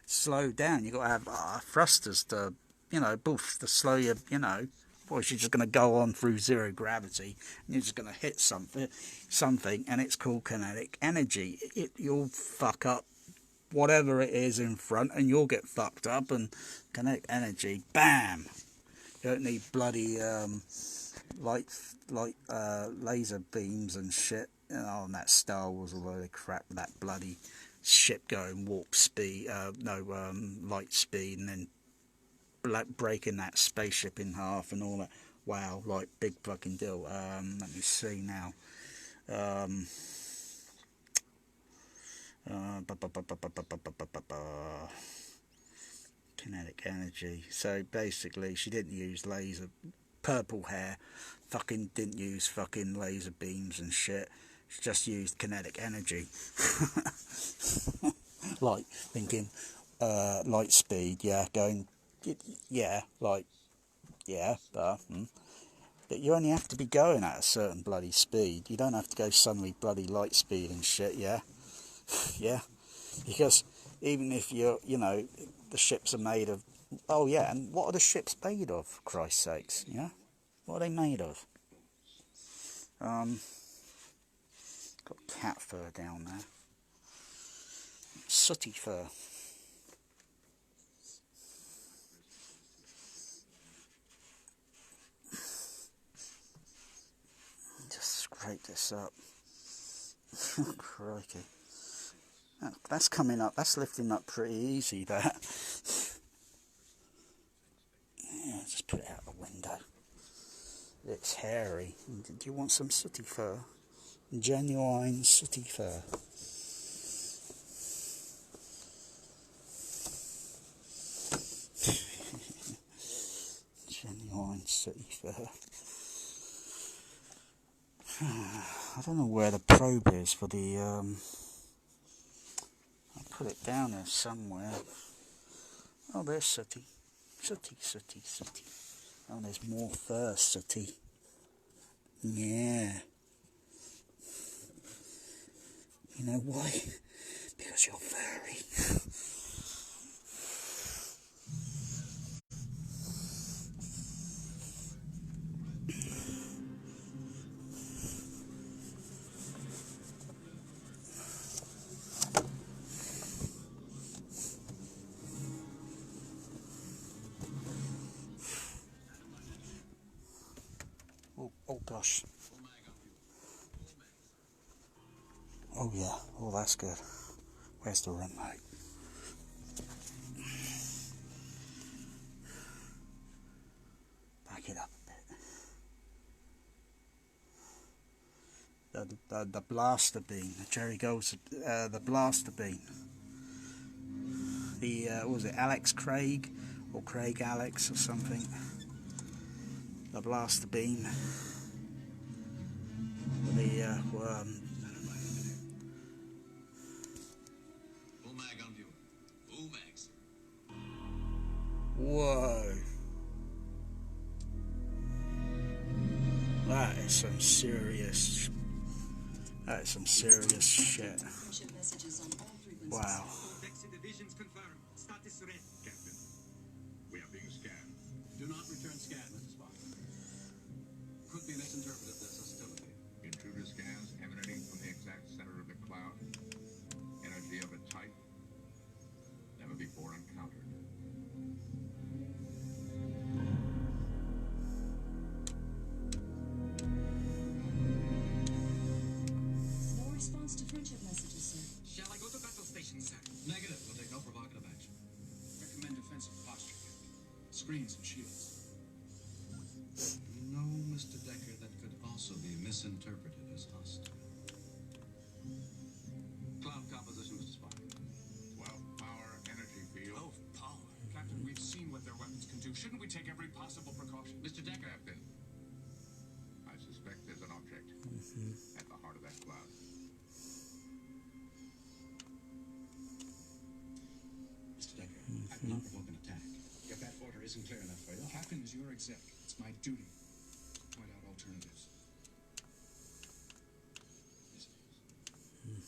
slow down. You got to have thrusters to, you know, boof, to slow you. You know, otherwise you're just going to go on through zero gravity, and you're just going to hit something, and it's called kinetic energy. You'll fuck up whatever it is in front, and you'll get fucked up. And kinetic energy, bam! You don't need bloody laser beams and shit. You know, and that Star Wars, all the crap, that bloody ship going warp speed, light speed, and then breaking that spaceship in half and all that. Wow, like big fucking deal. Let me see now. Kinetic energy. So basically, she didn't use purple hair, fucking didn't use fucking laser beams and shit. She just used kinetic energy. Like thinking, light speed, yeah, going, yeah, like, yeah, but you only have to be going at a certain bloody speed. You don't have to go suddenly bloody light speed and shit, yeah, yeah, because even if you're, you know, the ships are made of, oh yeah, and what are the ships made of, for Christ's sakes, yeah, what are they made of? Got cat fur down there, sooty fur. Just scrape this up. Crikey. That's coming up, that's lifting up pretty easy, that. Yeah, just put it out the window. It's hairy. Do you want some sooty fur? Genuine sooty fur. Genuine sooty fur. I don't know where the probe is for the, I'll put it down there somewhere. Oh, there's sooty. Sooty, sooty, sooty. Oh, there's more fur, sooty. Yeah. You know why? Because you're furry. Oh gosh. Oh yeah. Oh, that's good. Where's the remote? Back it up a bit. The blaster beam. The Jerry goes. The blaster beam. The what was it, Alex Craig or Craig Alex or something? The blaster beam. The Full mag on viewer. Full mag, sir. whoa. That is some serious. That is some serious shit. Wow. Divisions confirmed. Status red. Captain, we are being scanned. Do not return scan, Mr. Spock. Could be misinterpreted as hostility. Intruder scans emanating from the exact center of the cloud. Energy of a type never before encountered. No response to friendship messages, sir. Shall I go to battle station, sir? Negative. We'll take no provocative action. Recommend defensive posture, Captain. Screens and shields. No, Mr. Decker, that could also be misinterpreted as hostile. Cloud composition, Mr. Spock. 12 power energy field. Power. Captain, we've seen what their weapons can do. Shouldn't we take every possible precaution? Mr. Decker, Captain, I suspect there's an object at the heart of that cloud. Mr. Decker, I've not provoked an attack. If that order isn't clear enough for you, Captain is your exec. It's my duty to point out alternatives. yes, it is.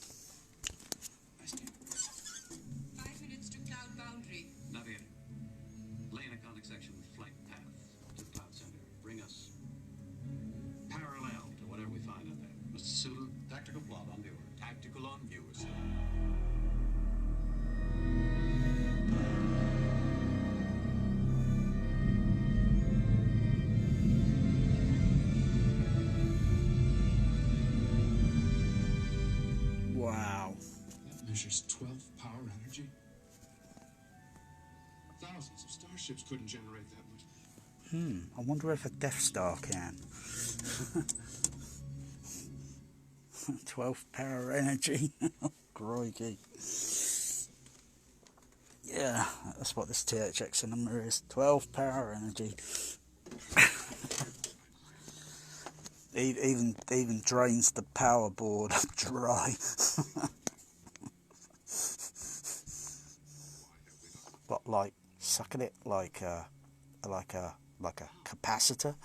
measures 12 power energy. Thousands of starships couldn't generate that much. I wonder if a Death Star can. 12 power energy. Crikey. Yeah, that's what this THX number is. 12 power energy. Even drains the power board dry. What, like sucking it like a capacitor?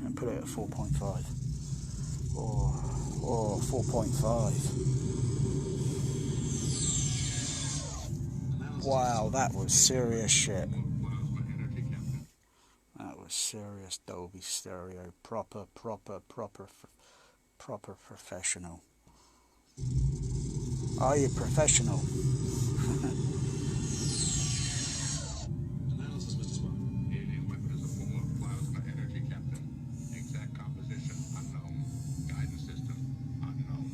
And put it at 4.5 or 4.5. Wow, that was serious shit. That was serious Dolby Stereo, proper professional. Are you professional? Analysis, Mr. Spock. Alien weapon is a ball of plasma energy, Captain. Exact composition unknown. Guidance system unknown.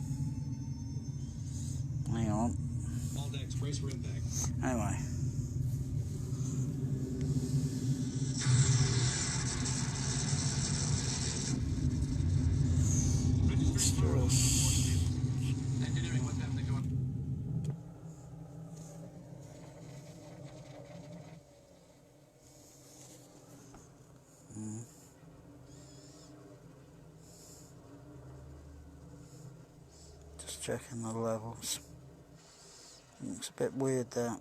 Hang on. All decks, brace for impact. Anyway. Engineering, what's happening to us? Just checking the levels. Looks a bit weird that.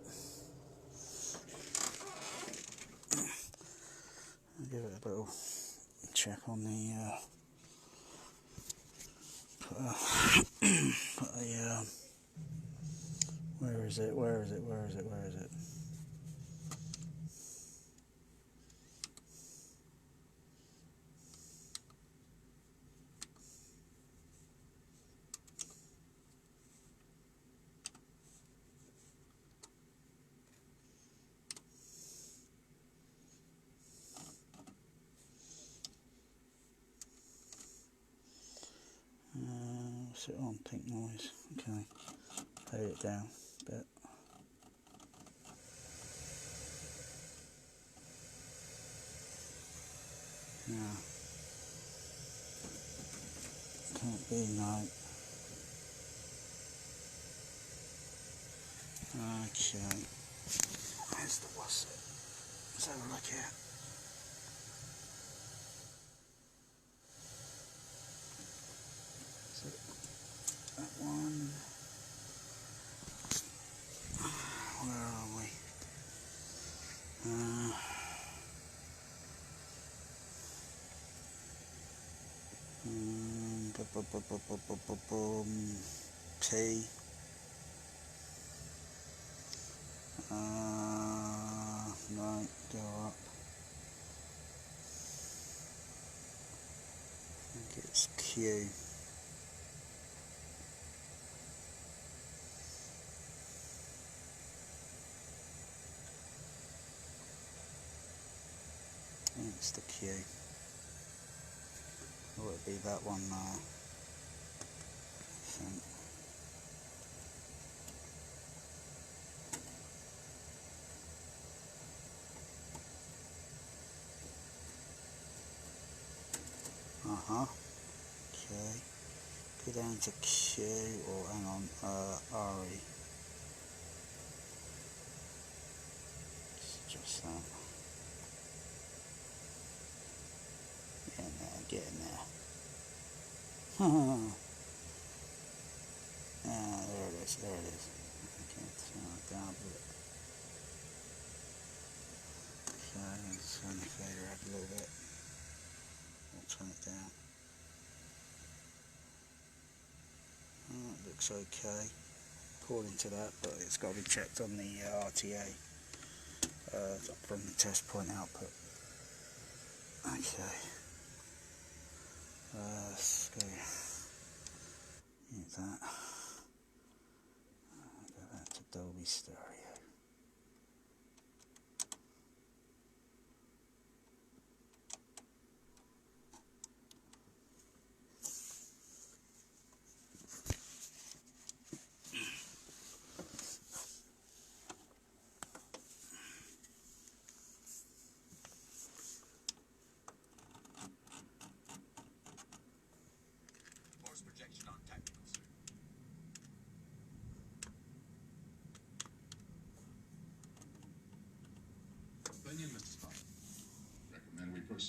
I'll give it a little check on the where is it? Sit on pink noise. Okay, fade it down a bit. Yeah, can't be no. Okay, where's the what's it? Let's have a look here. Is it that one? Where are we? T. Right, go up. I think it's Q. I think it's the Q. Or it'd be that one there. I think. Okay. Go down to Q, or hang on, RE. It's just that. Get in there. There it is. Okay, turn it down a bit. Okay, let's turn the fader up a little bit. We'll turn it down. It looks okay according to that, but it's got to be checked on the RTA from the test point output. Okay. Let's go use that. Go back to Dolby Stereo.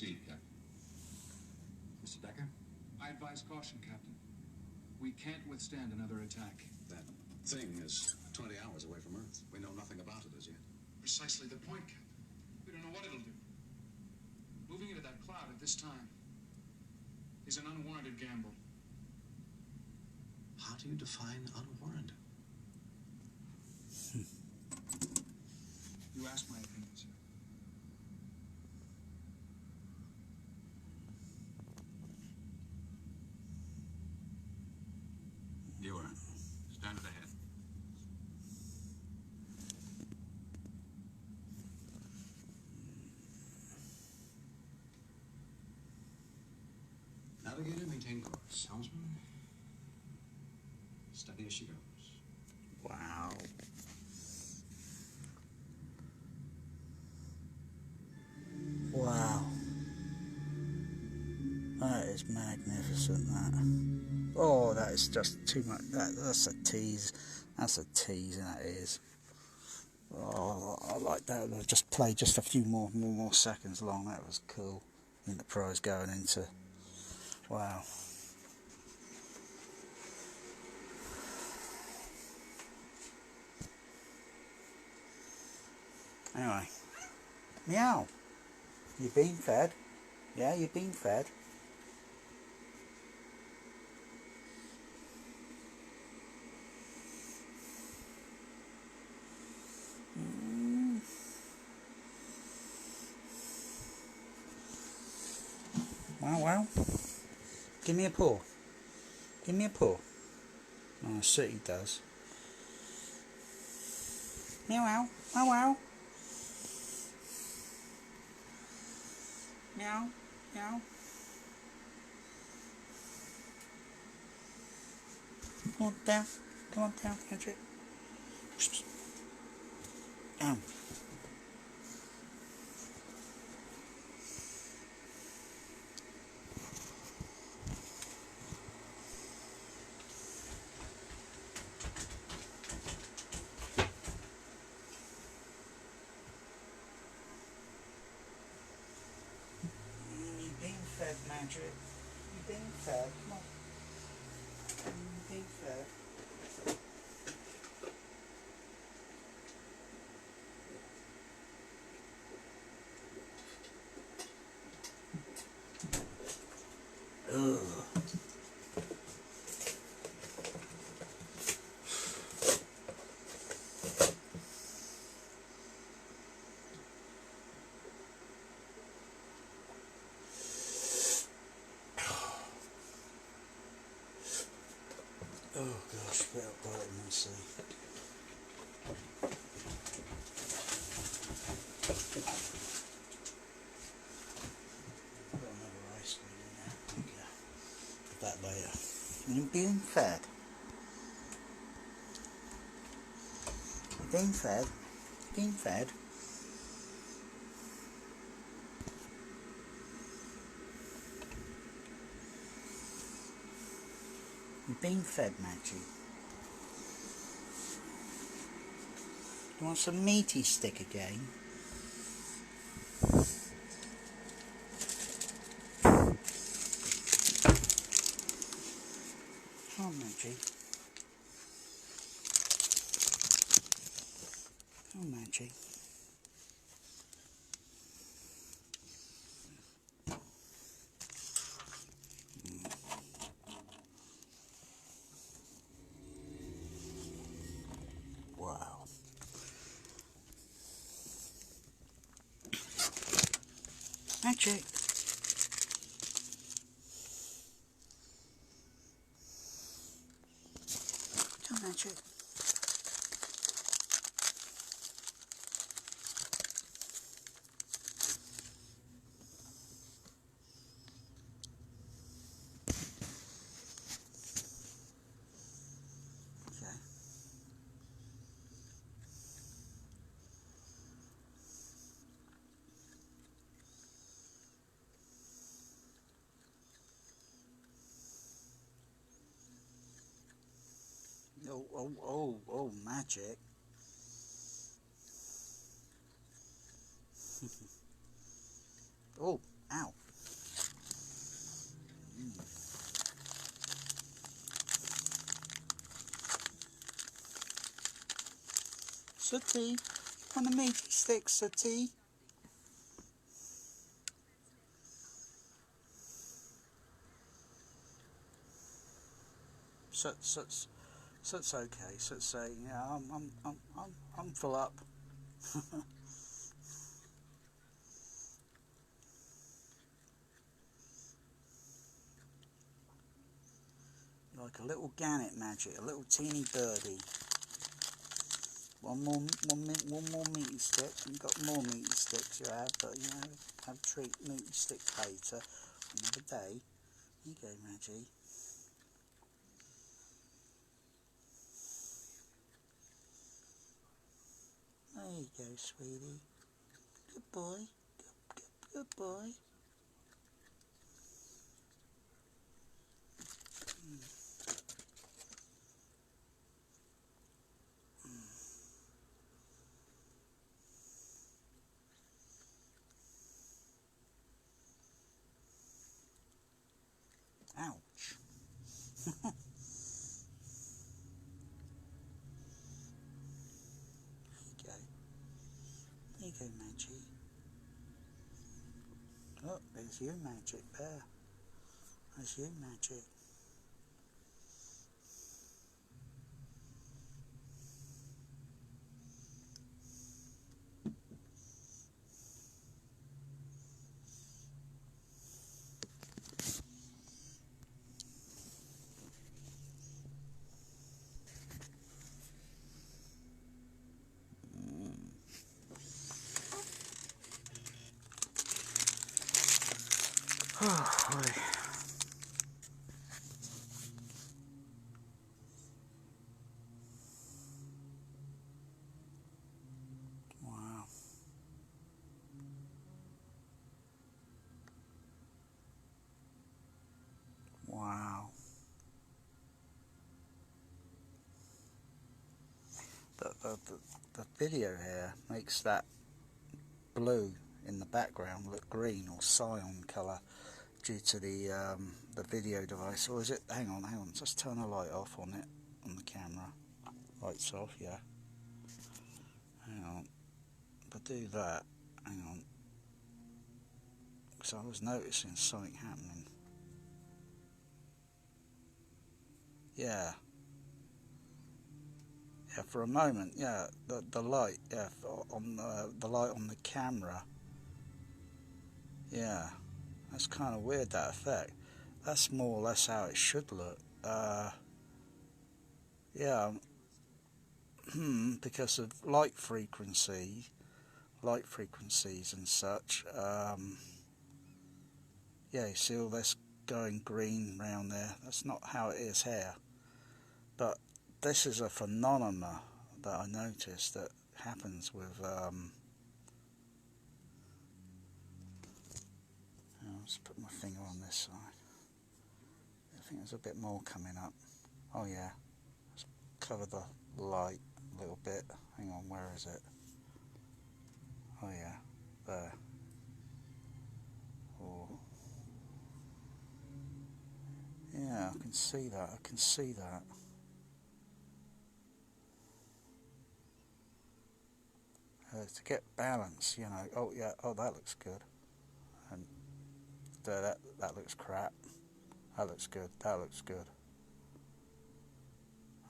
proceed, Captain. Mr. Decker? I advise caution, Captain. We can't withstand another attack. That thing is 20 hours away from Earth. We know nothing about it as yet. Precisely the point, Captain. We don't know what it'll do. Moving into that cloud at this time is an unwarranted gamble. How do you define unwarranted? You asked my opinion, sir. Viewer, stand at the head. Navigator, maintain course. Helmsman, steady as she goes. Wow. Wow. That is magnificent, that. Oh, that is just too much. That's a tease. That's a tease, and that is. Oh, I like that. I'll just play just a few more seconds long. That was cool. Enterprise going into. Wow. Anyway. Meow. You been fed? Yeah, you been fed. Well. Give me a paw. Give me a paw. Oh, so he does. Meow. Meow. Meow. Meow. Come on down. Come on down, Patrick. Down. You've been fed, Patrick. You've been fed. Come on. You've been fed. Ugh. Oh gosh, better bite and see. Got another ice cream in there. Okay. Put that later. You've been fed. You've been fed. You've been fed. You've been fed, Maggie. You want some meaty stick again? Come on, Maggie. Come on, Maggie. Wow. Magic. Come on, Magic. Okay. Oh, magic. Oh, Ow. Sooty, want a meaty stick, Sooty? Soot's okay. Soot's saying, yeah, I'm full up. Like a little gannet magic, a little teeny birdie. One more meaty stick. You've got more meaty sticks you have, but you know, have a treat meaty stick later, another day. Here you go, Maggie. There you go, sweetie. Good boy. Good boy. Ouch. There you go, Maggie. Oh, there's you, Magic, there. There's you, Magic. Oh, boy. Wow. Wow. The video here makes that blue in the background look green or cyan colour due to the video device. Or is it? Hang on. Just turn the light off on it on the camera. Lights off, yeah. Hang on. If I do that, hang on. Because I was noticing something happening. Yeah. Yeah, for a moment, yeah, the light, yeah, on the light on the camera, yeah, that's kind of weird, that effect. That's more or less how it should look. Yeah, because of light frequencies and such. Yeah, you see all this going green round there. That's not how it is here. But this is a phenomena that I noticed that happens with I'll just put my finger on this side. I think there's a bit more coming up. Oh yeah, let's cover the light a little bit. Hang on, where is it? Oh yeah, there. Oh. Yeah, I can see that. To get balance, you know. Oh yeah, oh that looks good. And that looks crap. That looks good. That looks good.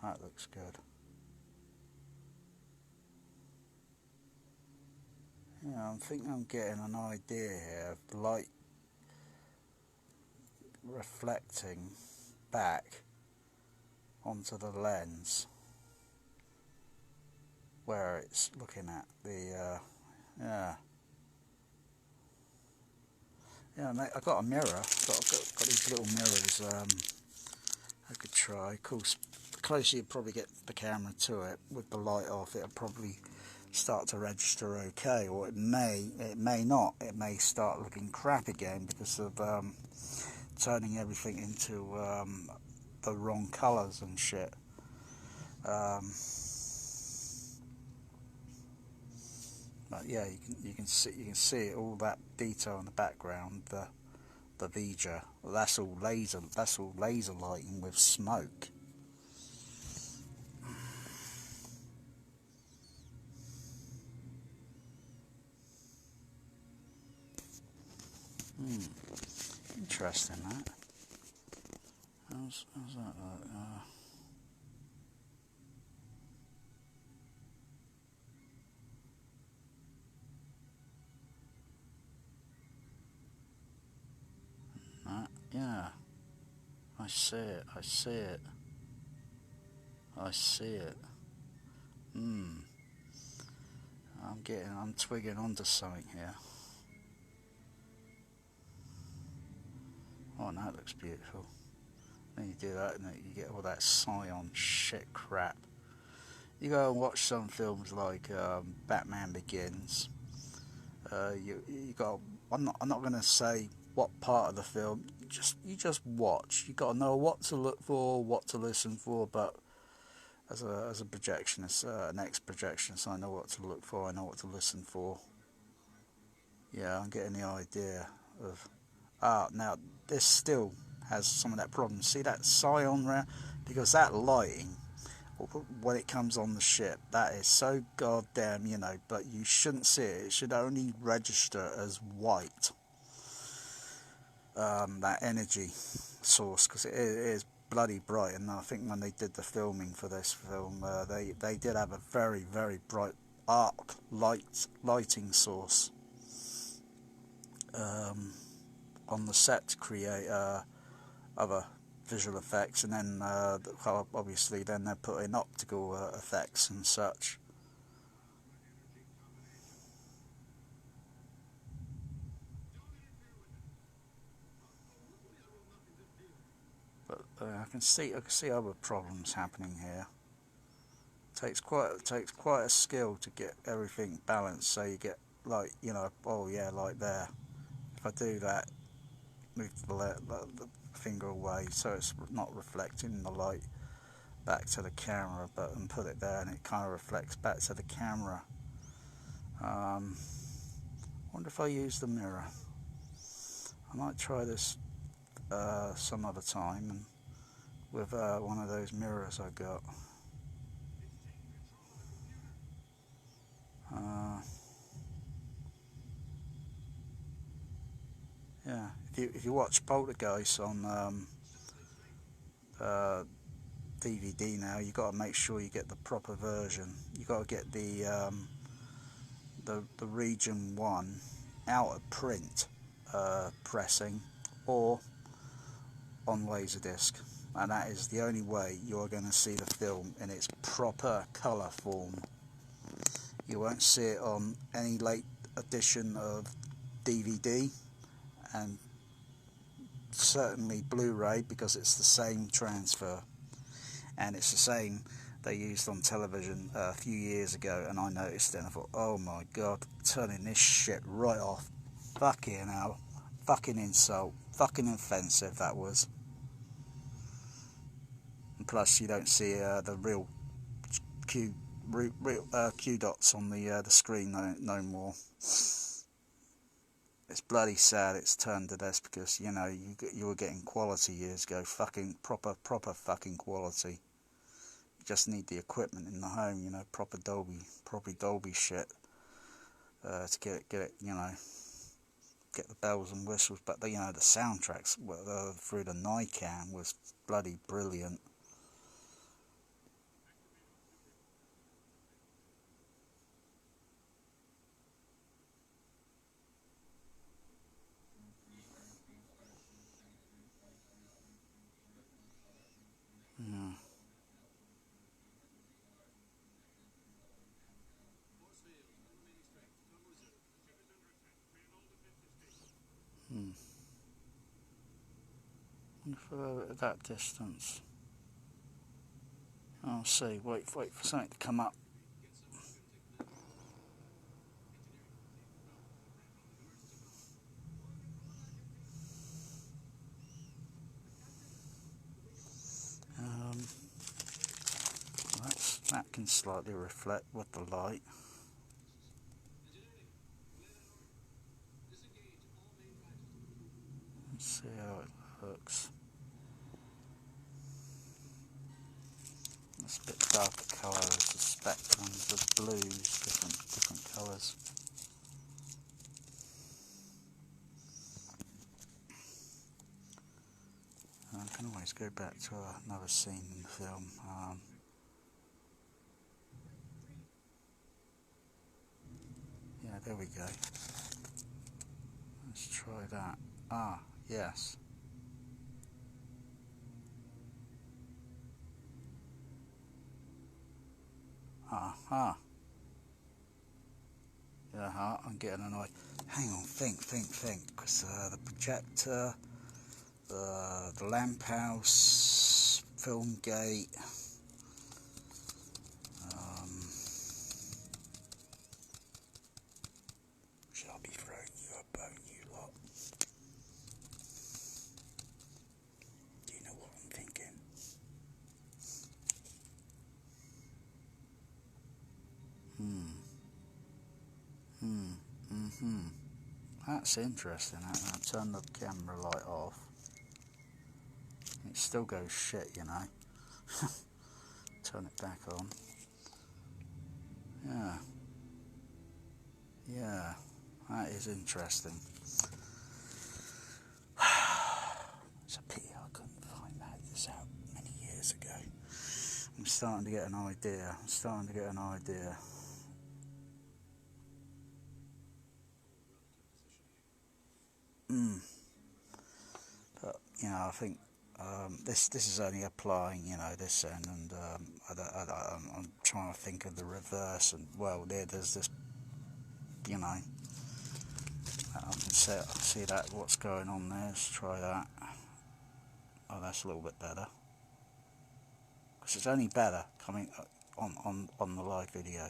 That looks good. Yeah, I think I'm getting an idea here of light reflecting back onto the lens where it's looking at the yeah mate, I got a mirror, got these little mirrors I could try. Of course, the closer you probably get the camera to it with the light off, it'll probably start to register okay, or it may not. It may start looking crap again because of turning everything into the wrong colours and shit. But yeah, you can see it, all that detail in the background. The Vija, well, that's all laser. That's all laser lighting with smoke. Interesting that. How's that like? Yeah, I see it. I see it. I see it. I'm twigging onto something here. Oh, and that looks beautiful. Then you do that, and then you get all that Scion shit crap. You go and watch some films like Batman Begins. You got. I'm not going to say what part of the film. You just watch. You got to know what to look for, what to listen for. But as a projectionist, an ex-projectionist, I know what to look for. I know what to listen for. Yeah, I'm getting the idea of. Now this still has some of that problem. See that Scion round, because that lighting, when it comes on the ship, that is so goddamn, but you shouldn't see it. It should only register as white, that energy source, because it is bloody bright. And I think when they did the filming for this film, they did have a very, very bright arc lighting source on the set to create other visual effects, and then obviously then they're putting optical effects and such. But I can see other problems happening here. Takes quite a skill to get everything balanced, so you get like, oh yeah, like there. If I do that, move the finger away so it's not reflecting the light back to the camera, and put it there and it kind of reflects back to the camera. Wonder if I use the mirror. I might try this some other time, and with one of those mirrors I got. Yeah, if you watch Poltergeist on DVD now, you got to make sure you get the proper version. You got to get the region 1 out of print pressing, or on Laserdisc, and that is the only way you're going to see the film in its proper colour form. You won't see it on any late edition of DVD, and certainly Blu-ray, because it's the same transfer, and it's the same they used on television a few years ago, and I noticed it and I thought, oh my god, turning this shit right off. Fucking hell. Fucking insult. Fucking offensive that was. And plus you don't see the real Q dots on the screen no more. It's bloody sad it's turned to this, because you were getting quality years ago, fucking proper fucking quality. You just need the equipment in the home, proper Dolby shit to get it, get the bells and whistles. But the soundtracks through the Nicam was bloody brilliant. Yeah. For that distance, I'll see. Wait for something to come up. That can slightly reflect with the light. see how it looks. It's a bit darker colour as the spectrums, the blues, different colours. I can always go back to another scene in the film. Yeah, there we go. Let's try that. Ah, yes. Aha. Yeah, I'm getting annoyed. Hang on, think. Because the projector, the lamp house, film gate. Shall I be throwing you a bone, you lot? Do you know what I'm thinking? That's interesting. I'll turn the camera light off. It still goes shit, you know. Turn it back on. Yeah, that is interesting. It's a pity I couldn't find this out many years ago. I'm starting to get an idea. But you know, I think this is only applying, you know, this end, and I'm trying to think of the reverse. And well, there's this, you know, I can see that what's going on there. Let's try that. Oh, that's a little bit better. Because it's only better coming on the live video.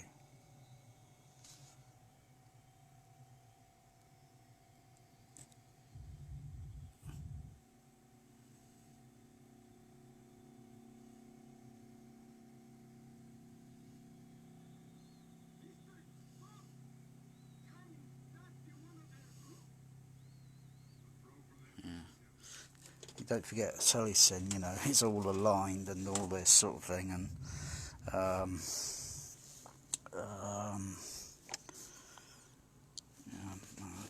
Don't forget Telecin, you know, it's all aligned and all this sort of thing, and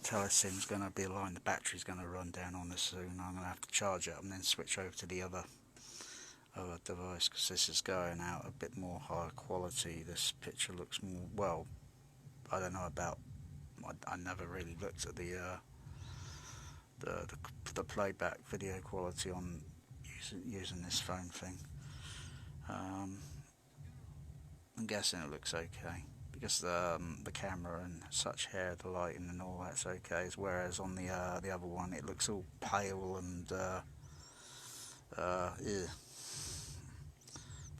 Telecin's going to be aligned. The battery's going to run down on this soon. I'm going to have to charge it and then switch over to the other device, because this is going out a bit more higher quality. This picture looks more, well, I don't know about, I never really looked at the playback video quality on using this phone thing. I'm guessing it looks okay because the camera and such here, the lighting and all that's okay. Whereas on the other one, it looks all pale and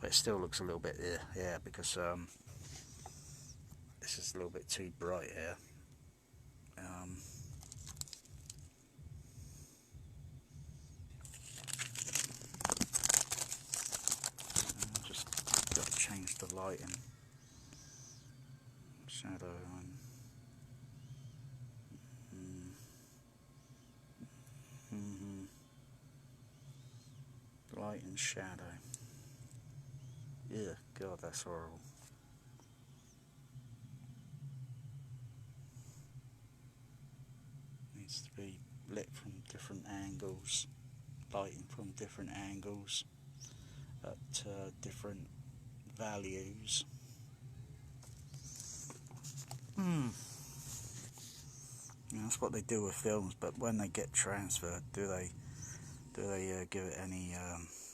but it still looks a little bit yeah, because this is a little bit too bright here. Just got to change the lighting, shadow and light and shadow. Yeah, God, that's horrible. Needs to be lit from different angles, lighting from different angles at different values. Yeah, that's what they do with films, but when they get transferred, do they give it any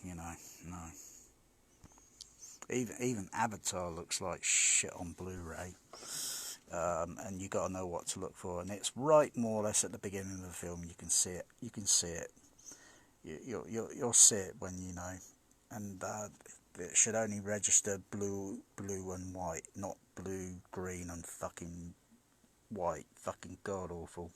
you know, no. Even Avatar looks like shit on Blu-ray, and you got to know what to look for, and it's right more or less at the beginning of the film. You can see it. You'll see it when you know, and it should only register blue and white, not blue, green, and fucking white. Fucking god awful.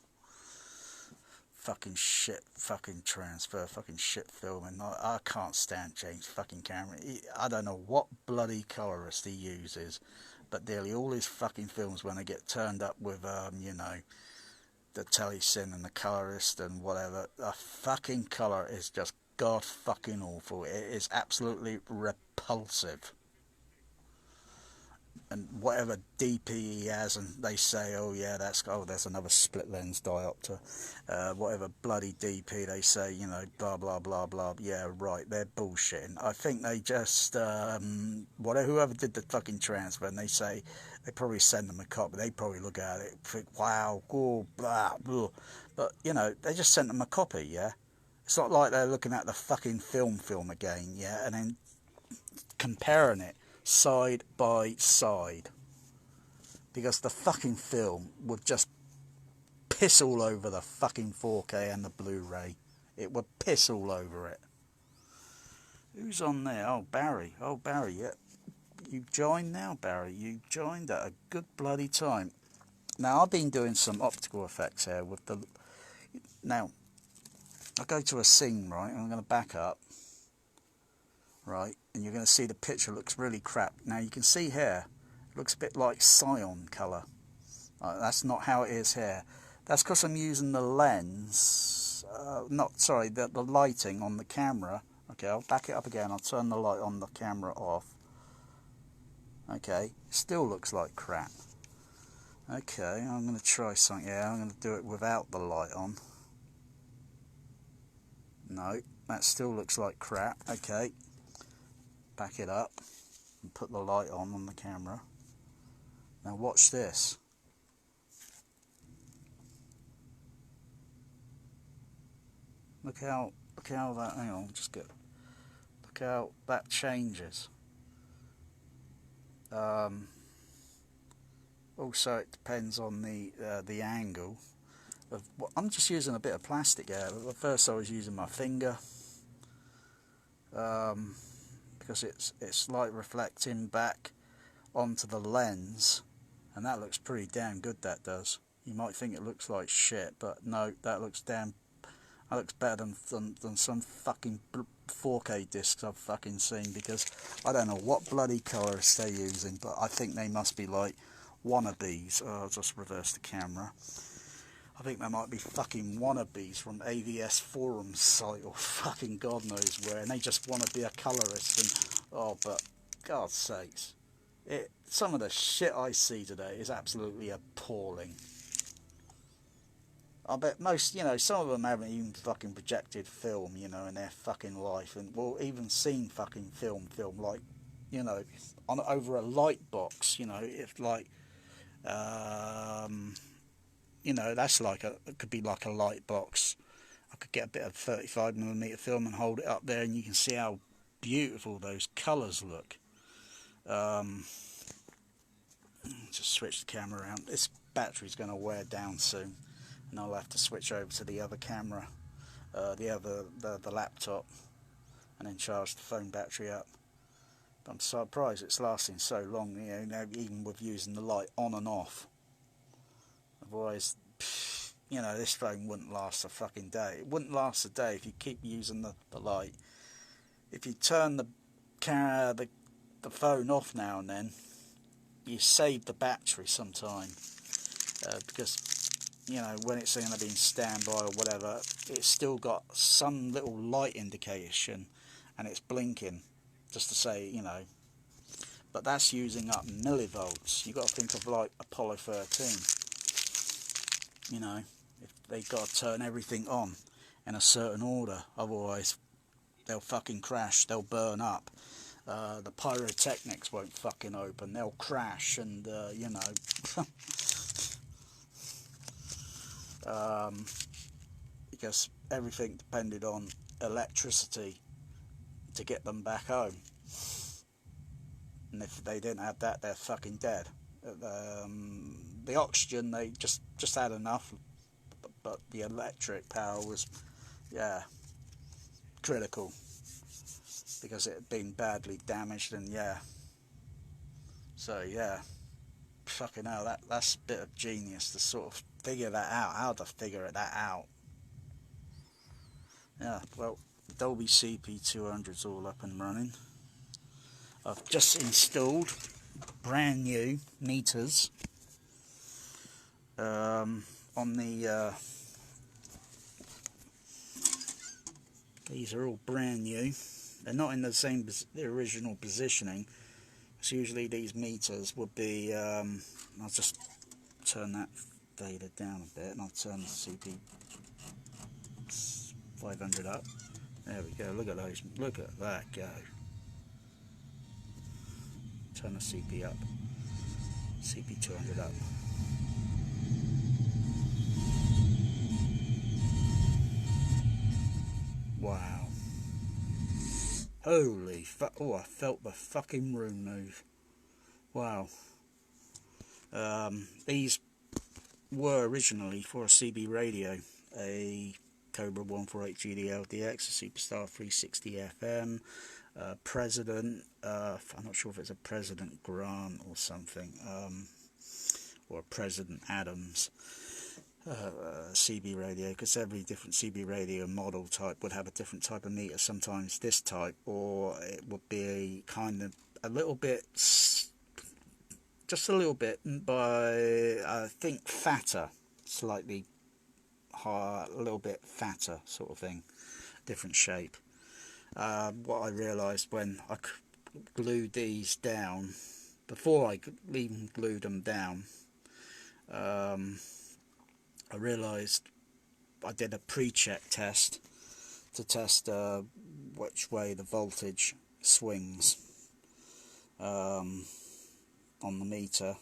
Fucking shit, fucking transfer, fucking shit filming. I can't stand James fucking Cameron. I don't know what bloody colorist he uses, but nearly all his fucking films, when they get turned up with, you know, the telesyn and the colorist and whatever. The fucking colour is just god fucking awful. It is absolutely repulsive. And whatever DP he has, and they say, oh yeah, there's another split lens diopter. Whatever bloody DP they say, you know, blah blah blah blah. Yeah, right, they're bullshitting. I think they just whoever did the fucking transfer, and they say they probably send them a copy. They probably look at it, think, wow, oh, blah blah. But you know, they just sent them a copy. Yeah, it's not like they're looking at the fucking film again. Yeah, and then comparing it side by side, because the fucking film would just piss all over the fucking 4K and the Blu-ray. It would piss all over it. Who's on there? Oh, Barry. Oh, Barry, yeah. You joined now, Barry. You joined at a good bloody time. Now, I've been doing some optical effects here with the... Now, I go to a scene, right, and I'm going to back up. Right, and you're going to see the picture looks really crap. Now you can see here, it looks a bit like cyan colour. That's not how it is here. That's because I'm using the lens, the lighting on the camera. Okay, I'll back it up again. I'll turn the light on the camera off. Okay, still looks like crap. Okay, I'm going to try something. Yeah, I'm going to do it without the light on. No, that still looks like crap. Okay. Back it up and put the light on the camera. Now watch this. Look how that, hang on, look how that changes. Also it depends on the angle of I'm just using a bit of plastic here. At first I was using my finger. Because it's like reflecting back onto the lens, and that looks pretty damn good, that does. You might think it looks like shit, but no, that looks better than some fucking 4K discs I've fucking seen, because I don't know what bloody colorists they're using, but I think they must be like wannabes. I'll just reverse the camera. I think they might be fucking wannabes from AVS Forum site or fucking God knows where, and they just want to be a colorist. And oh, but God's sakes, some of the shit I see today is absolutely appalling. I bet most, you know, some of them haven't even fucking projected film, you know, in their fucking life, and well, even seen fucking film like, you know, over a light box, you know, if like, you know, that's like it could be like a light box. I could get a bit of 35mm film and hold it up there, and you can see how beautiful those colours look. Just switch the camera around. This battery's going to wear down soon, and I'll have to switch over to the other camera, the laptop, and then charge the phone battery up. But I'm surprised it's lasting so long, you know, even with using the light on and off. Otherwise, you know, this phone wouldn't last a fucking day. It wouldn't last a day if you keep using the light. If you turn the phone off now and then, you save the battery sometime, because, you know, when it's going to be in standby or whatever, it's still got some little light indication, and it's blinking, just to say, you know. But that's using up millivolts. You've got to think of like Apollo 13. You know, if they've got to turn everything on in a certain order, otherwise they'll fucking crash, they'll burn up. The pyrotechnics won't fucking open, they'll crash, and you know, because everything depended on electricity to get them back home, and if they didn't have that, they're fucking dead. The oxygen, they just had enough, but the electric power was, yeah, critical, because it had been badly damaged, and yeah, so yeah, fucking hell, that's a bit of genius to sort of figure that out, how to figure that out. Yeah, well, the Dolby CP200's all up and running. I've just installed brand new meters. on the these are all brand new. They're not in the same the original positioning. So usually these meters would be I'll just turn that fader down a bit and I'll turn the CP500 up. There we go, look at those, look at that go. Turn the CP up, CP200 up. Wow. Holy fuck, oh, I felt the fucking room move. Wow. These were originally for a CB radio, a Cobra 148 GD-LDX, a Superstar 360 FM, President, I'm not sure if it's a President Grant or something, or a President Adams CB radio, because every different CB radio model type would have a different type of meter, sometimes this type, or it would be kind of a little bit, just a little bit, by, I think, fatter, slightly higher, a little bit fatter sort of thing, different shape. What I realised when I glued these down, before I even glued them down, I realised I did a pre-check test to test which way the voltage swings on the meter.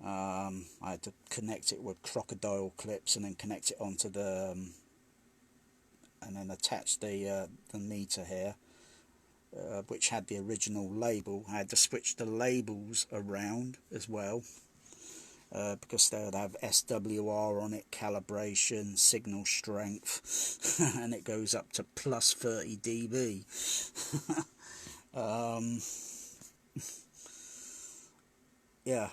I had to connect it with crocodile clips and then connect it onto the and then attach the meter here, which had the original label. I had to switch the labels around as well, because they would have SWR on it, calibration, signal strength, and it goes up to plus 30 dB. Yeah,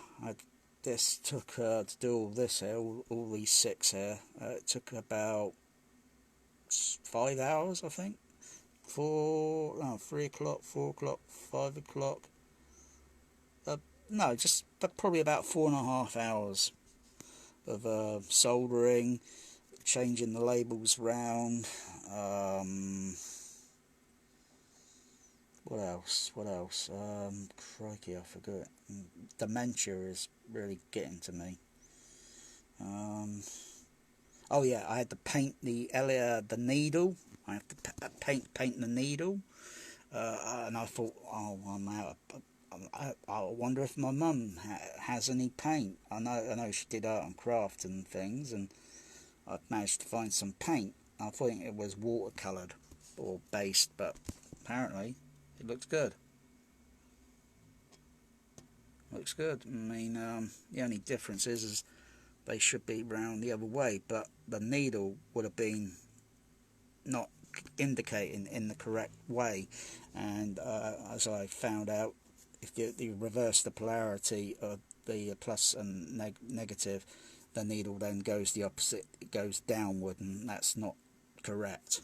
this took, to do all this here, all these 6 here, it took about 5 hours, I think. 3 o'clock, 4 o'clock, 5 o'clock. No, just probably about 4.5 hours of soldering, changing the labels round. What else? Crikey, I forgot. Dementia is really getting to me. Oh yeah, I had to paint the needle. I have to paint the needle, and I thought, oh, I'm out. I wonder if my mum has any paint. I know she did art and craft and things, and I managed to find some paint. I thought it was watercoloured or based, but apparently it looks good. Looks good. I mean, the only difference is they should be round the other way, but the needle would have been not indicating in the correct way, and as I found out, if you reverse the polarity of the plus and negative, the needle then goes the opposite, it goes downward, and that's not correct.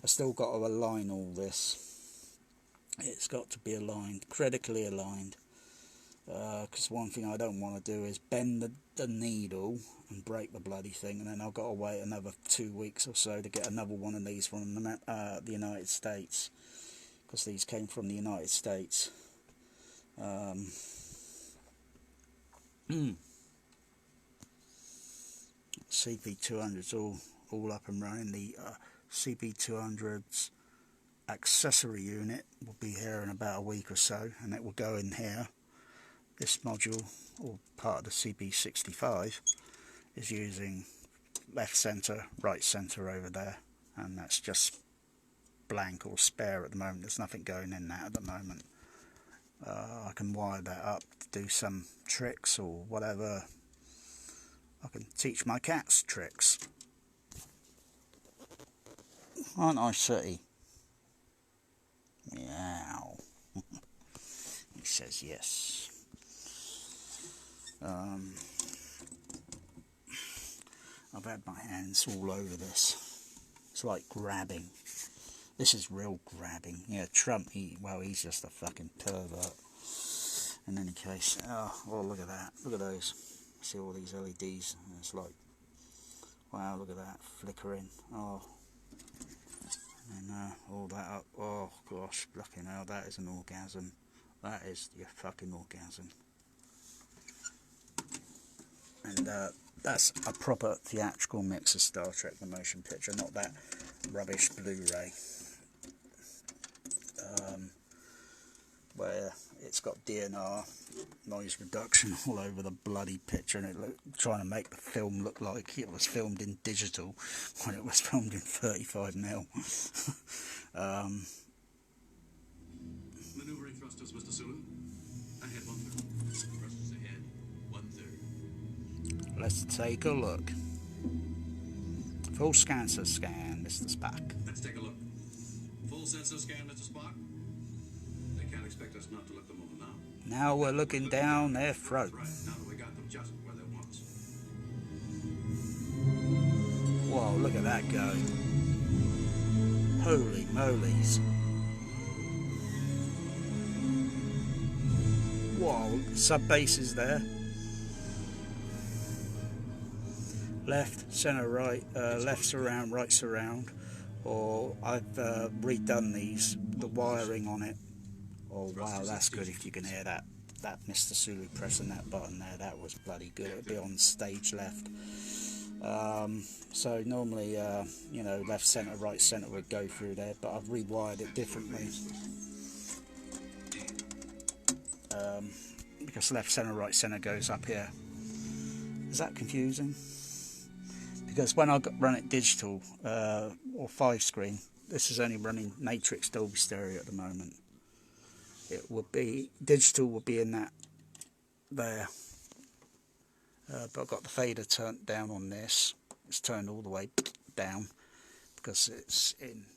I still got to align all this. It's got to be aligned, critically aligned, because one thing I don't want to do is bend the needle and break the bloody thing, and then I've got to wait another 2 weeks or so to get another one of these from the United States, because these came from the United States. CP200's all up and running. The CP200's accessory unit will be here in about a week or so, and it will go in here. This module, or part of the CP65, is using left center, right center over there, and that's just blank or spare at the moment. There's nothing going in that at the moment. I can wire that up to do some tricks or whatever. I can teach my cats tricks. Aren't I, Sooty? Meow. He says yes. I've had my hands all over this. It's like grabbing. This is real grabbing. Yeah, Trump, he's just a fucking pervert. In any case, oh, look at that. Look at those. see all these LEDs, and it's like, wow, look at that flickering. Oh, and all that up. Oh gosh, fucking hell, that is an orgasm. That is your fucking orgasm. And that's a proper theatrical mix of Star Trek the motion picture, not that rubbish Blu-ray where it's got DNR, noise reduction, all over the bloody picture, and trying to make the film look like it was filmed in digital when it was filmed in 35mm. Maneuvering thrusters, Mr. Sulu. Ahead 1/3. Thrusters ahead 1/3. Let's take a look. Full sensor scan, Mr. Spock. Let's take a look. Full sensor scan, Mr. Spock. They can't expect us not to look them over now. Now we're looking down their throat. Right, now that we got them just where they want us. Whoa, look at that go. Holy molies. Whoa, sub-base is there. Left, centre, right, left surround, right surround. Or I've redone the wiring on it. Oh wow, that's good if you can hear that Mr. Sulu pressing that button there. That was bloody good. It'll be on stage left. So normally, you know, left, centre, right, centre would go through there, but I've rewired it differently. Because left, centre, right, centre goes up here. Is that confusing? Because when I run it digital or 5-screen, this is only running Matrix Dolby Stereo at the moment. It would be digital would be in that there, but I've got the fader turned down on this. It's turned all the way down because it's in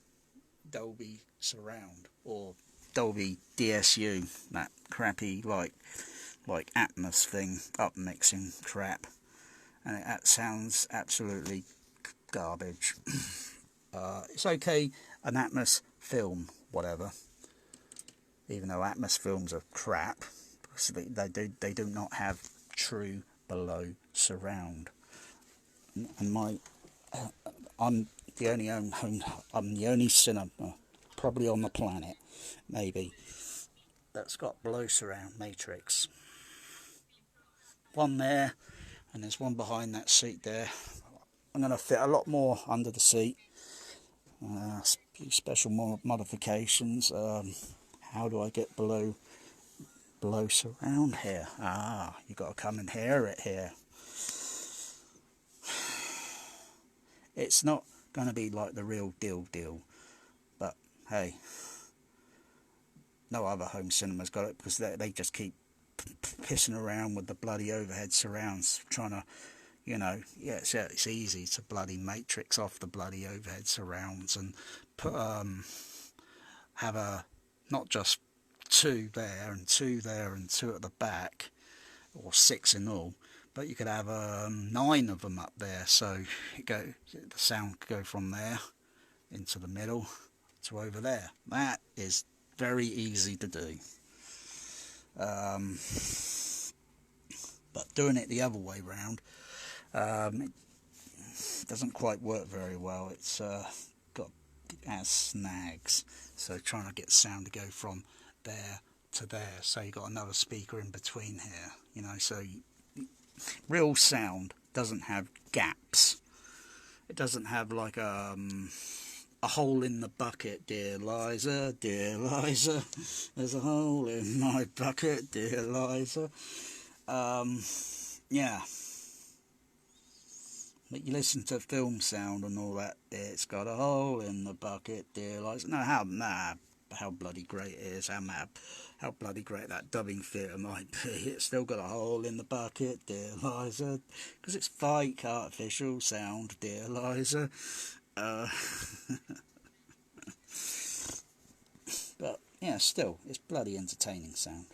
Dolby Surround or Dolby DSU, that crappy like Atmos thing, up mixing crap, and that sounds absolutely garbage. It's okay, an Atmos film, whatever. Even though Atmos films are crap, because they do not have true below surround. And I'm the only cinema probably on the planet, maybe, that's got below surround matrix. One there, and there's one behind that seat there. I'm going to fit a lot more under the seat. Special modifications. How do I get below surround here? You got to come and hear it here. It's not going to be like the real deal, but hey, no other home cinema's got it because they just keep pissing around with the bloody overhead surrounds, trying to, you know, yeah, it's easy to bloody matrix off the bloody overhead surrounds and put have a not just 2 there and 2 there and 2 at the back, or 6 in all, but you could have 9 of them up there, so the sound could go from there into the middle to over there. That is very easy to do. But doing it the other way round, it doesn't quite work very well. It has snags, so trying to get sound to go from there to there, so you got another speaker in between here, you know, so real sound doesn't have gaps. It doesn't have like a hole in the bucket, dear Liza, there's a hole in my bucket, dear Liza. Yeah, but you listen to film sound and all that, it's got a hole in the bucket, dear Liza. No, how bloody great it is, how bloody great that dubbing theatre might be. It's still got a hole in the bucket, dear Liza, because it's fake artificial sound, dear Liza. But yeah, still, it's bloody entertaining sound.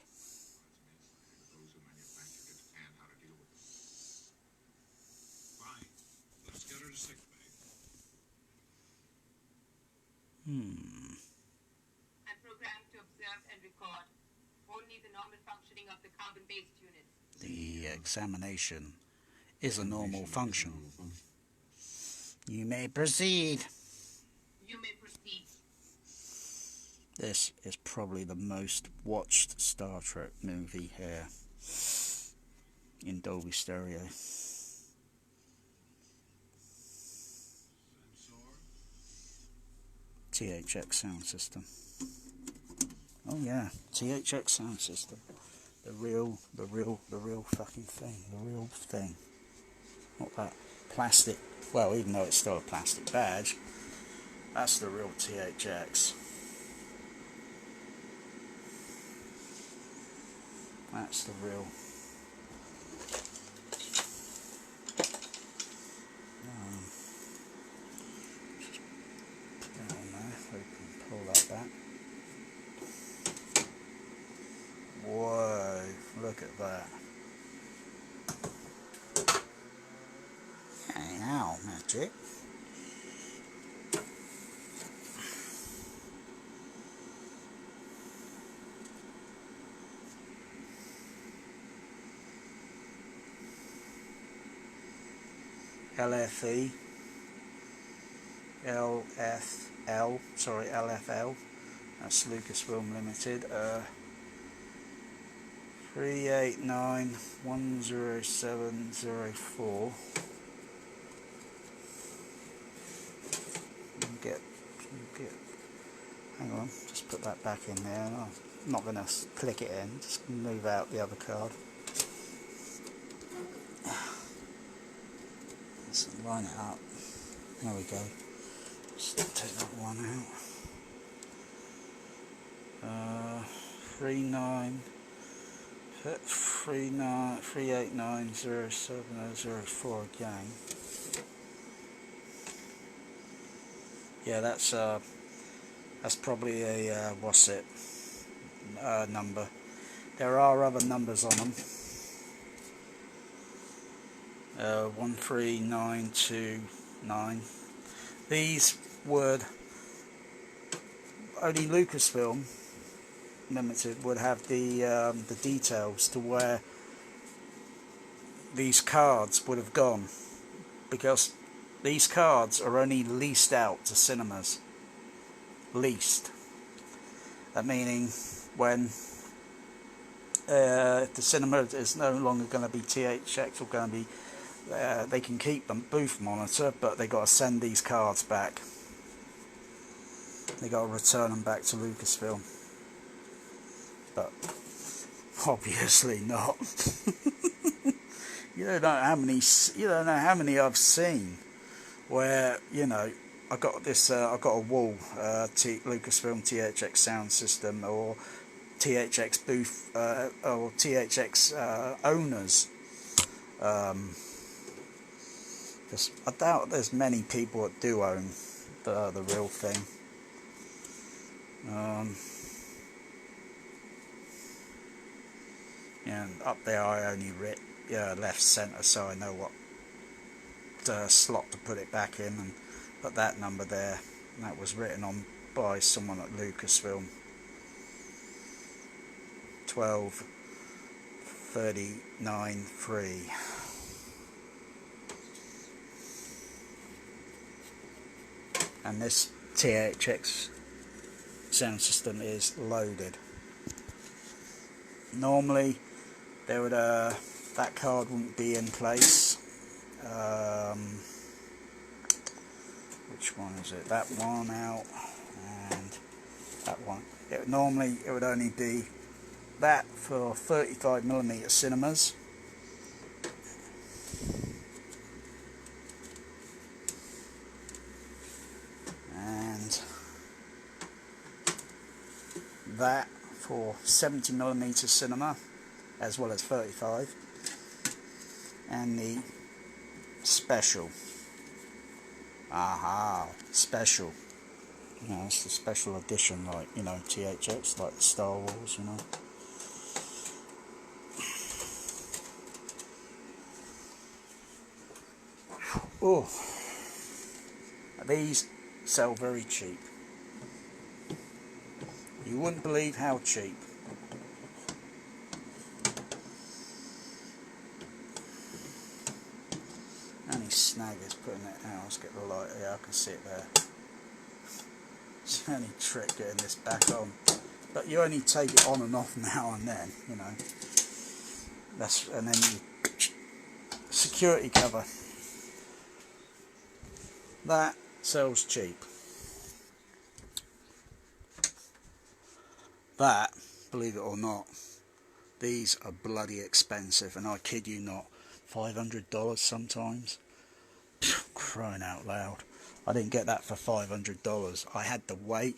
I'm programmed to observe and record only the normal functioning of the carbon-based units. The examination is a normal function. You may proceed. You may proceed. This is probably the most watched Star Trek movie here in Dolby Stereo. THX sound system. Oh yeah, THX sound system. The real fucking thing. The real thing. Not that plastic. Well, even though it's still a plastic badge, that's the real THX. That's the real. Just put that on there. We can pull that back. Whoa! Look at that. Hey, ow, magic. LFE, LFL, sorry, LFL, that's Lucasfilm Limited, 389-10704. Get, hang on, just put that back in there. I'm not going to click it in, just move out the other card. Let's line it up. There we go. Just take that one out. 389-07004 again. Yeah, that's probably a what's it number. There are other numbers on them. 13929. These would only Lucasfilm Limited would have the details to where these cards would have gone, because these cards are only leased out to cinemas. Leased. That meaning when if the cinema is no longer going to be THX or going to be they can keep them booth monitor, but they got to send these cards back. They got to return them back to Lucasfilm. But obviously not. You don't know how many. You don't know how many I've seen where I got this. I got a wall Lucasfilm THX sound system or THX booth or THX owners. Because I doubt there's many people that do own the real thing. And up there I only left centre, so I know what slot to put it back in, and put that number there. And that was written on by someone at Lucasfilm. 12393. And this THX sound system is loaded. Normally there would that card wouldn't be in place. Which one is it? That one out and that one. Normally it would only be that for 35mm cinemas. And that for 70mm cinema, as well as 35, and the special. Special. It's the special edition, like THX, like Star Wars, Oh, these sell very cheap. You wouldn't believe how cheap. snag is putting it out. Let's get the light. Yeah, I can see it there. It's the only trick getting this back on. But you only take it on and off now and then, you know. And then you security cover. That sells cheap. That, believe it or not, these are bloody expensive, and I kid you not, $500 sometimes. Crying out loud. I didn't get that for $500. I had to wait,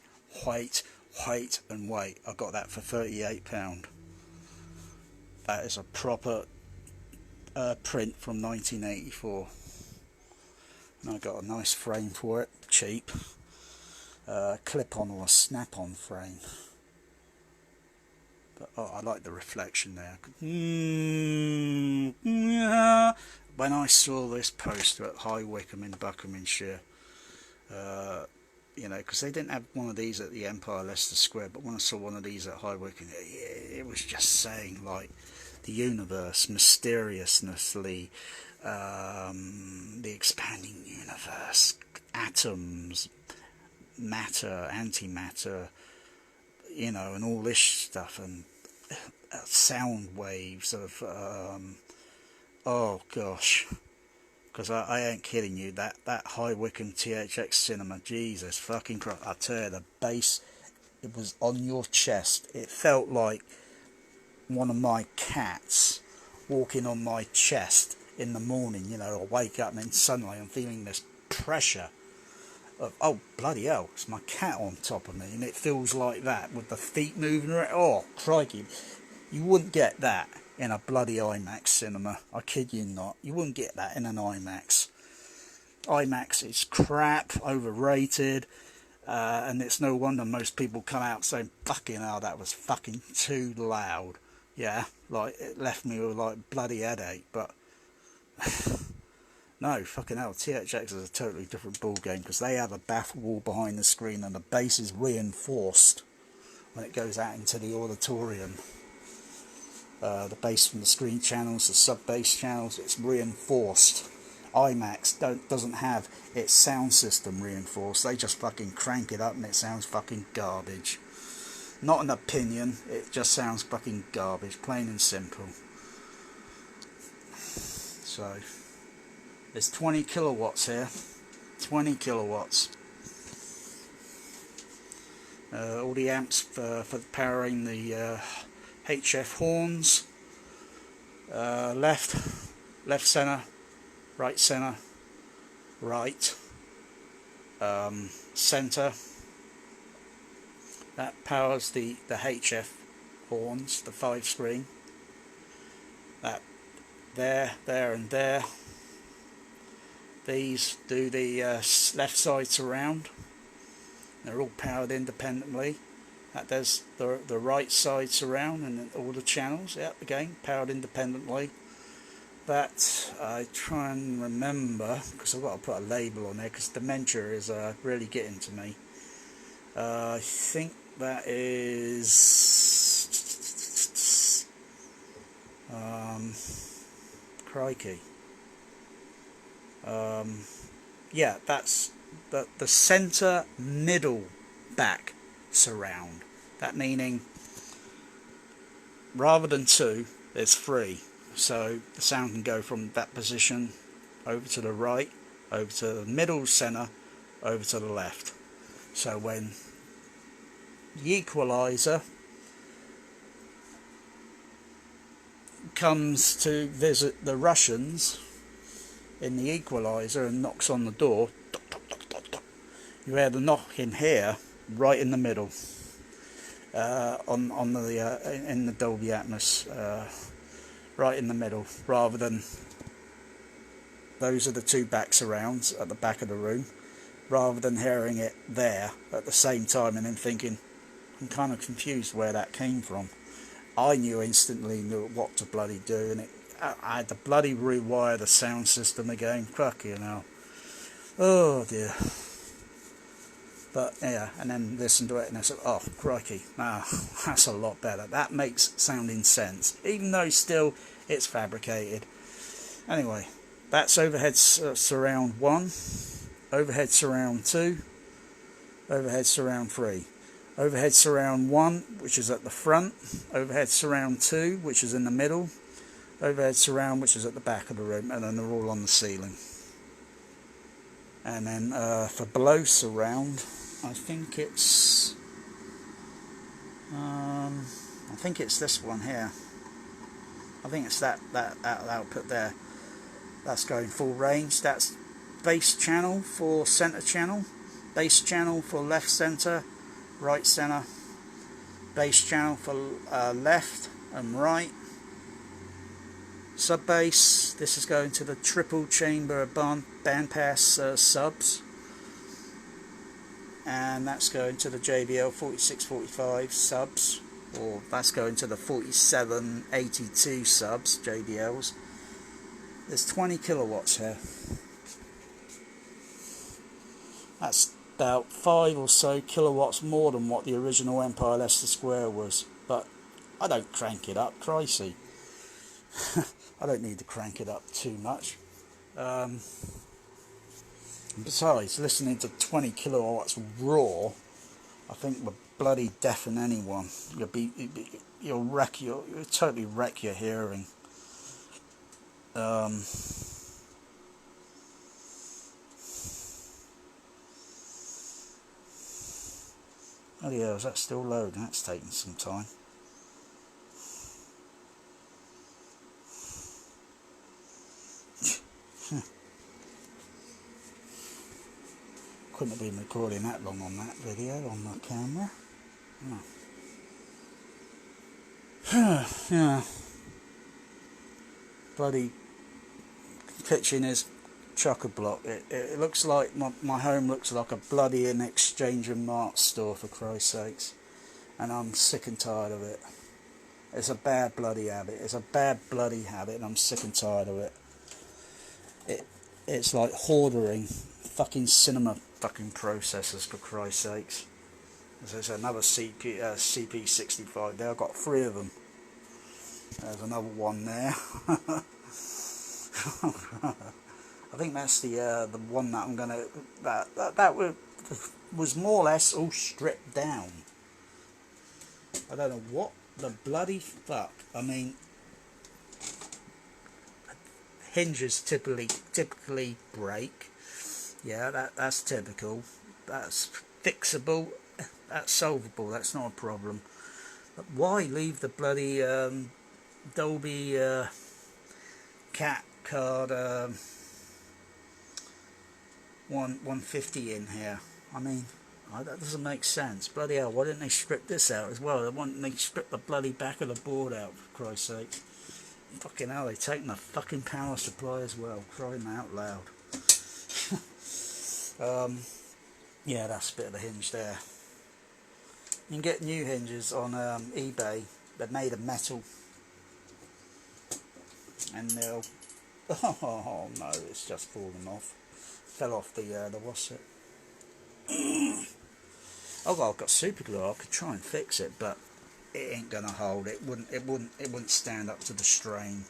and wait. I got that for £38. That is a proper print from 1984. And I got a nice frame for it, cheap. Clip-on or a snap-on frame. But oh, I like the reflection there. When I saw this poster at High Wycombe in Buckinghamshire, you know, because they didn't have one of these at the Empire Leicester Square, but when I saw one of these at High Wycombe, it was just saying, like, the universe, mysteriously, the expanding universe, atoms, matter, antimatter, you know, and all this stuff, and sound waves of, oh gosh, because I ain't kidding you, that High Wycombe THX cinema, Jesus fucking Christ, I tell you, the bass, it was on your chest. It felt like one of my cats walking on my chest in the morning, you know. I wake up and then suddenly I'm feeling this pressure of, oh bloody hell, it's my cat on top of me, and it feels like that with the feet moving around. Oh crikey, you wouldn't get that in a bloody IMAX cinema. I kid you not, you wouldn't get that in an IMAX. IMAX is crap, overrated, and it's no wonder most people come out saying, fucking hell, that was fucking too loud. Yeah, like, it left me with like bloody headache. But no, fucking hell, THX is a totally different ball game, because they have a baff wall behind the screen and the bass is reinforced when it goes out into the auditorium. The bass from the screen channels, the sub bass channels, it's reinforced. IMAX doesn't have its sound system reinforced. They just fucking crank it up and it sounds fucking garbage. Not an opinion, it just sounds fucking garbage, plain and simple. So there's 20 kilowatts here, 20 kilowatts. All the amps for powering the HF horns, left, center, right, center. That powers the HF horns, the 5-screen. That there, and there. These do the left side surround. They're all powered independently. That does the right side surround and all the channels. Yep, again powered independently. That I try and remember, because I've got to put a label on there because dementia is really getting to me. I think that is crikey. Yeah, that's the center, middle, back surround. That meaning rather than 2, there's 3. So the sound can go from that position over to the right, over to the middle, center, over to the left. So when the equalizer comes to visit the Russians in the equalizer and knocks on the door, you hear the knock in here, right in the middle, on the in the Dolby Atmos, right in the middle, rather than those are the 2 back surrounds at the back of the room, rather than hearing it there at the same time and then thinking, I'm kind of confused where that came from. I knew instantly what to bloody do, and I had to bloody rewire the sound system again. Fucking hell. Oh dear. But yeah, and then listen to it and I said, oh crikey, that's a lot better. That makes sounding sense, even though still it's fabricated. Anyway, That's overhead surround 1, overhead surround 2, overhead surround 3. Overhead surround 1, which is at the front, overhead surround 2, which is in the middle, overhead surround, which is at the back of the room, and then they're all on the ceiling. And then for below surround, I think it's this one here. I think it's that output there. That's going full range. That's bass channel for center channel, bass channel for left center, right center, bass channel for left and right. Sub bass, this is going to the triple chamber bandpass subs, and that's going to the JBL 4645 subs, or that's going to the 4782 subs, JBLs. There's 20 kilowatts here. That's about 5 or so kilowatts more than what the original Empire Leicester Square was, but I don't crank it up, crikey. I don't need to crank it up too much. Besides, listening to 20 kilowatts raw, I think would bloody deafen anyone. You'll totally wreck your hearing. Oh yeah, is that still loading? That's taking some time. Couldn't have been recording that long on that video on my camera. Oh. Yeah. Bloody kitchen is chock-a-block. It looks like my home looks like a bloody in Exchange and Marks store, for Christ's sakes, and I'm sick and tired of it. It's a bad bloody habit. It's a bad bloody habit, and I'm sick and tired of it. It's like hoarding fucking cinema fucking processors, for Christ's sakes. There's another CP65 there. I've got 3 of them. There's another one there. I think that's the one that I'm gonna that was more or less all stripped down. I don't know what the bloody fuck. I mean, hinges typically break. Yeah, that's typical. That's fixable. That's solvable. That's not a problem. But why leave the bloody Dolby cat card 150 in here? I mean, that doesn't make sense. Bloody hell, why didn't they strip this out as well? Why didn't they strip the bloody back of the board out, for Christ's sake? Fucking hell, they've taken the fucking power supply as well. Crying out loud. Yeah, that's a bit of a hinge there. You can get new hinges on eBay. They're made of metal, and they'll... Oh no, it's just fallen off. Fell off the what's it? Oh well, I've got super glue. I could try and fix it, but it ain't gonna hold. It wouldn't stand up to the strain.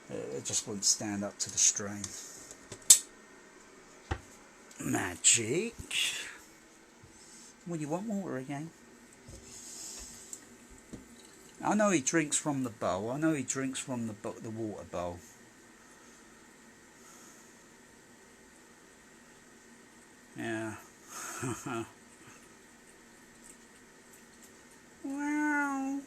It just wouldn't stand up to the strain. Magic. Well, you want water again? I know he drinks from the bowl. I know he drinks from the water bowl. Yeah. Wow.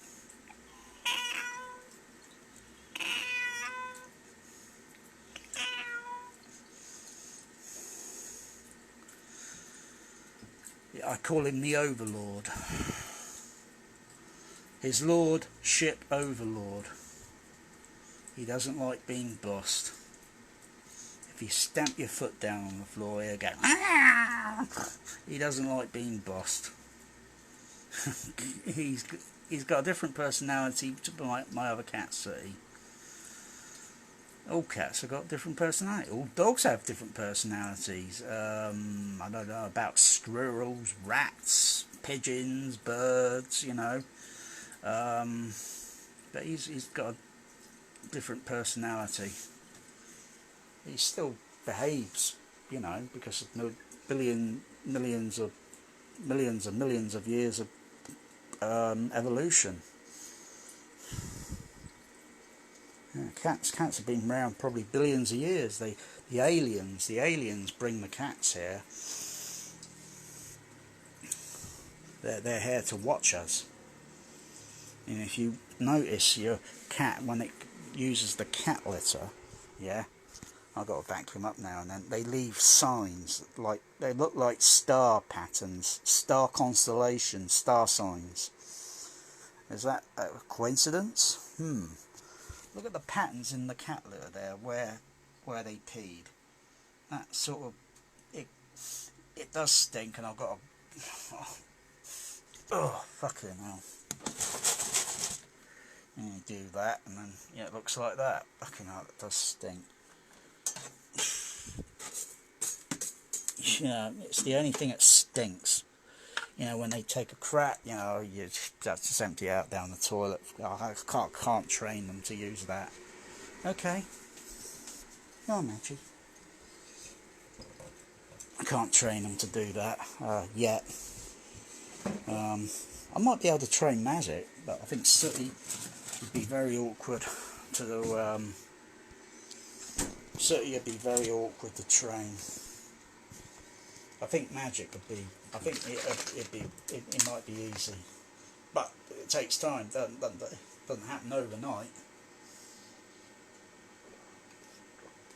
I call him the Overlord. His lordship overlord. He doesn't like being bossed. If you stamp your foot down on the floor, he'll go. He doesn't like being bossed. He's got a different personality to my other cats see. All cats have got different personalities. All dogs have different personalities. I don't know about squirrels, rats, pigeons, birds, you know. But he's got a different personality. He still behaves, you know, because of millions and millions of years of evolution. Yeah, cats have been around probably billions of years. The aliens bring the cats here. They're here to watch us. And if you notice your cat, when it uses the cat litter, yeah, I've got to vacuum up now and then, they leave signs, like they look like star patterns, star constellations, star signs. Is that a coincidence? Look at the patterns in the cat litter there, where they peed. That sort of, it does stink, and I've got to, oh, fucking hell. And you do that, and then, yeah, it looks like that. Fucking hell, it does stink. You know, it's the only thing that stinks. You know, when they take a crap, you know, you just empty it out down the toilet. I can't train them to use that. Okay. Go on, Maggie. I can't train them to do that yet. I might be able to train Magic, but I think Sooty would be very awkward to Sooty would be very awkward to train. I think Magic would be. I think it might be easy, but it takes time. Doesn't happen overnight.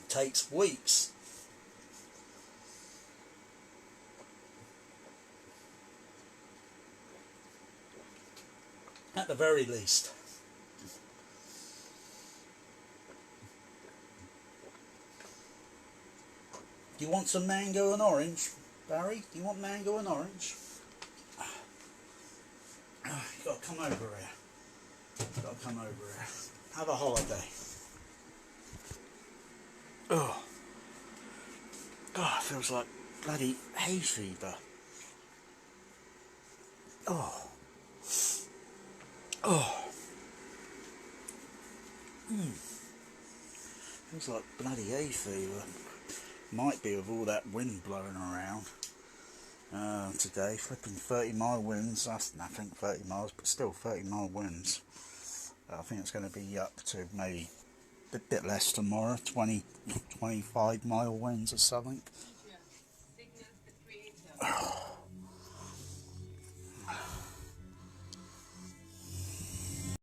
It takes weeks. At the very least. Do you want some mango and orange, Barry? Do you want mango and orange? You've got to come over here. You've got to come over here. Have a holiday. Oh. God, it feels like bloody hay fever. Oh. Oh. Feels like bloody hay fever. Might be with all that wind blowing around today. Flipping 30-mile winds. That's nothing, 30 miles, but still 30-mile winds. I think it's going to be up to maybe a bit less tomorrow, 25-mile winds or something.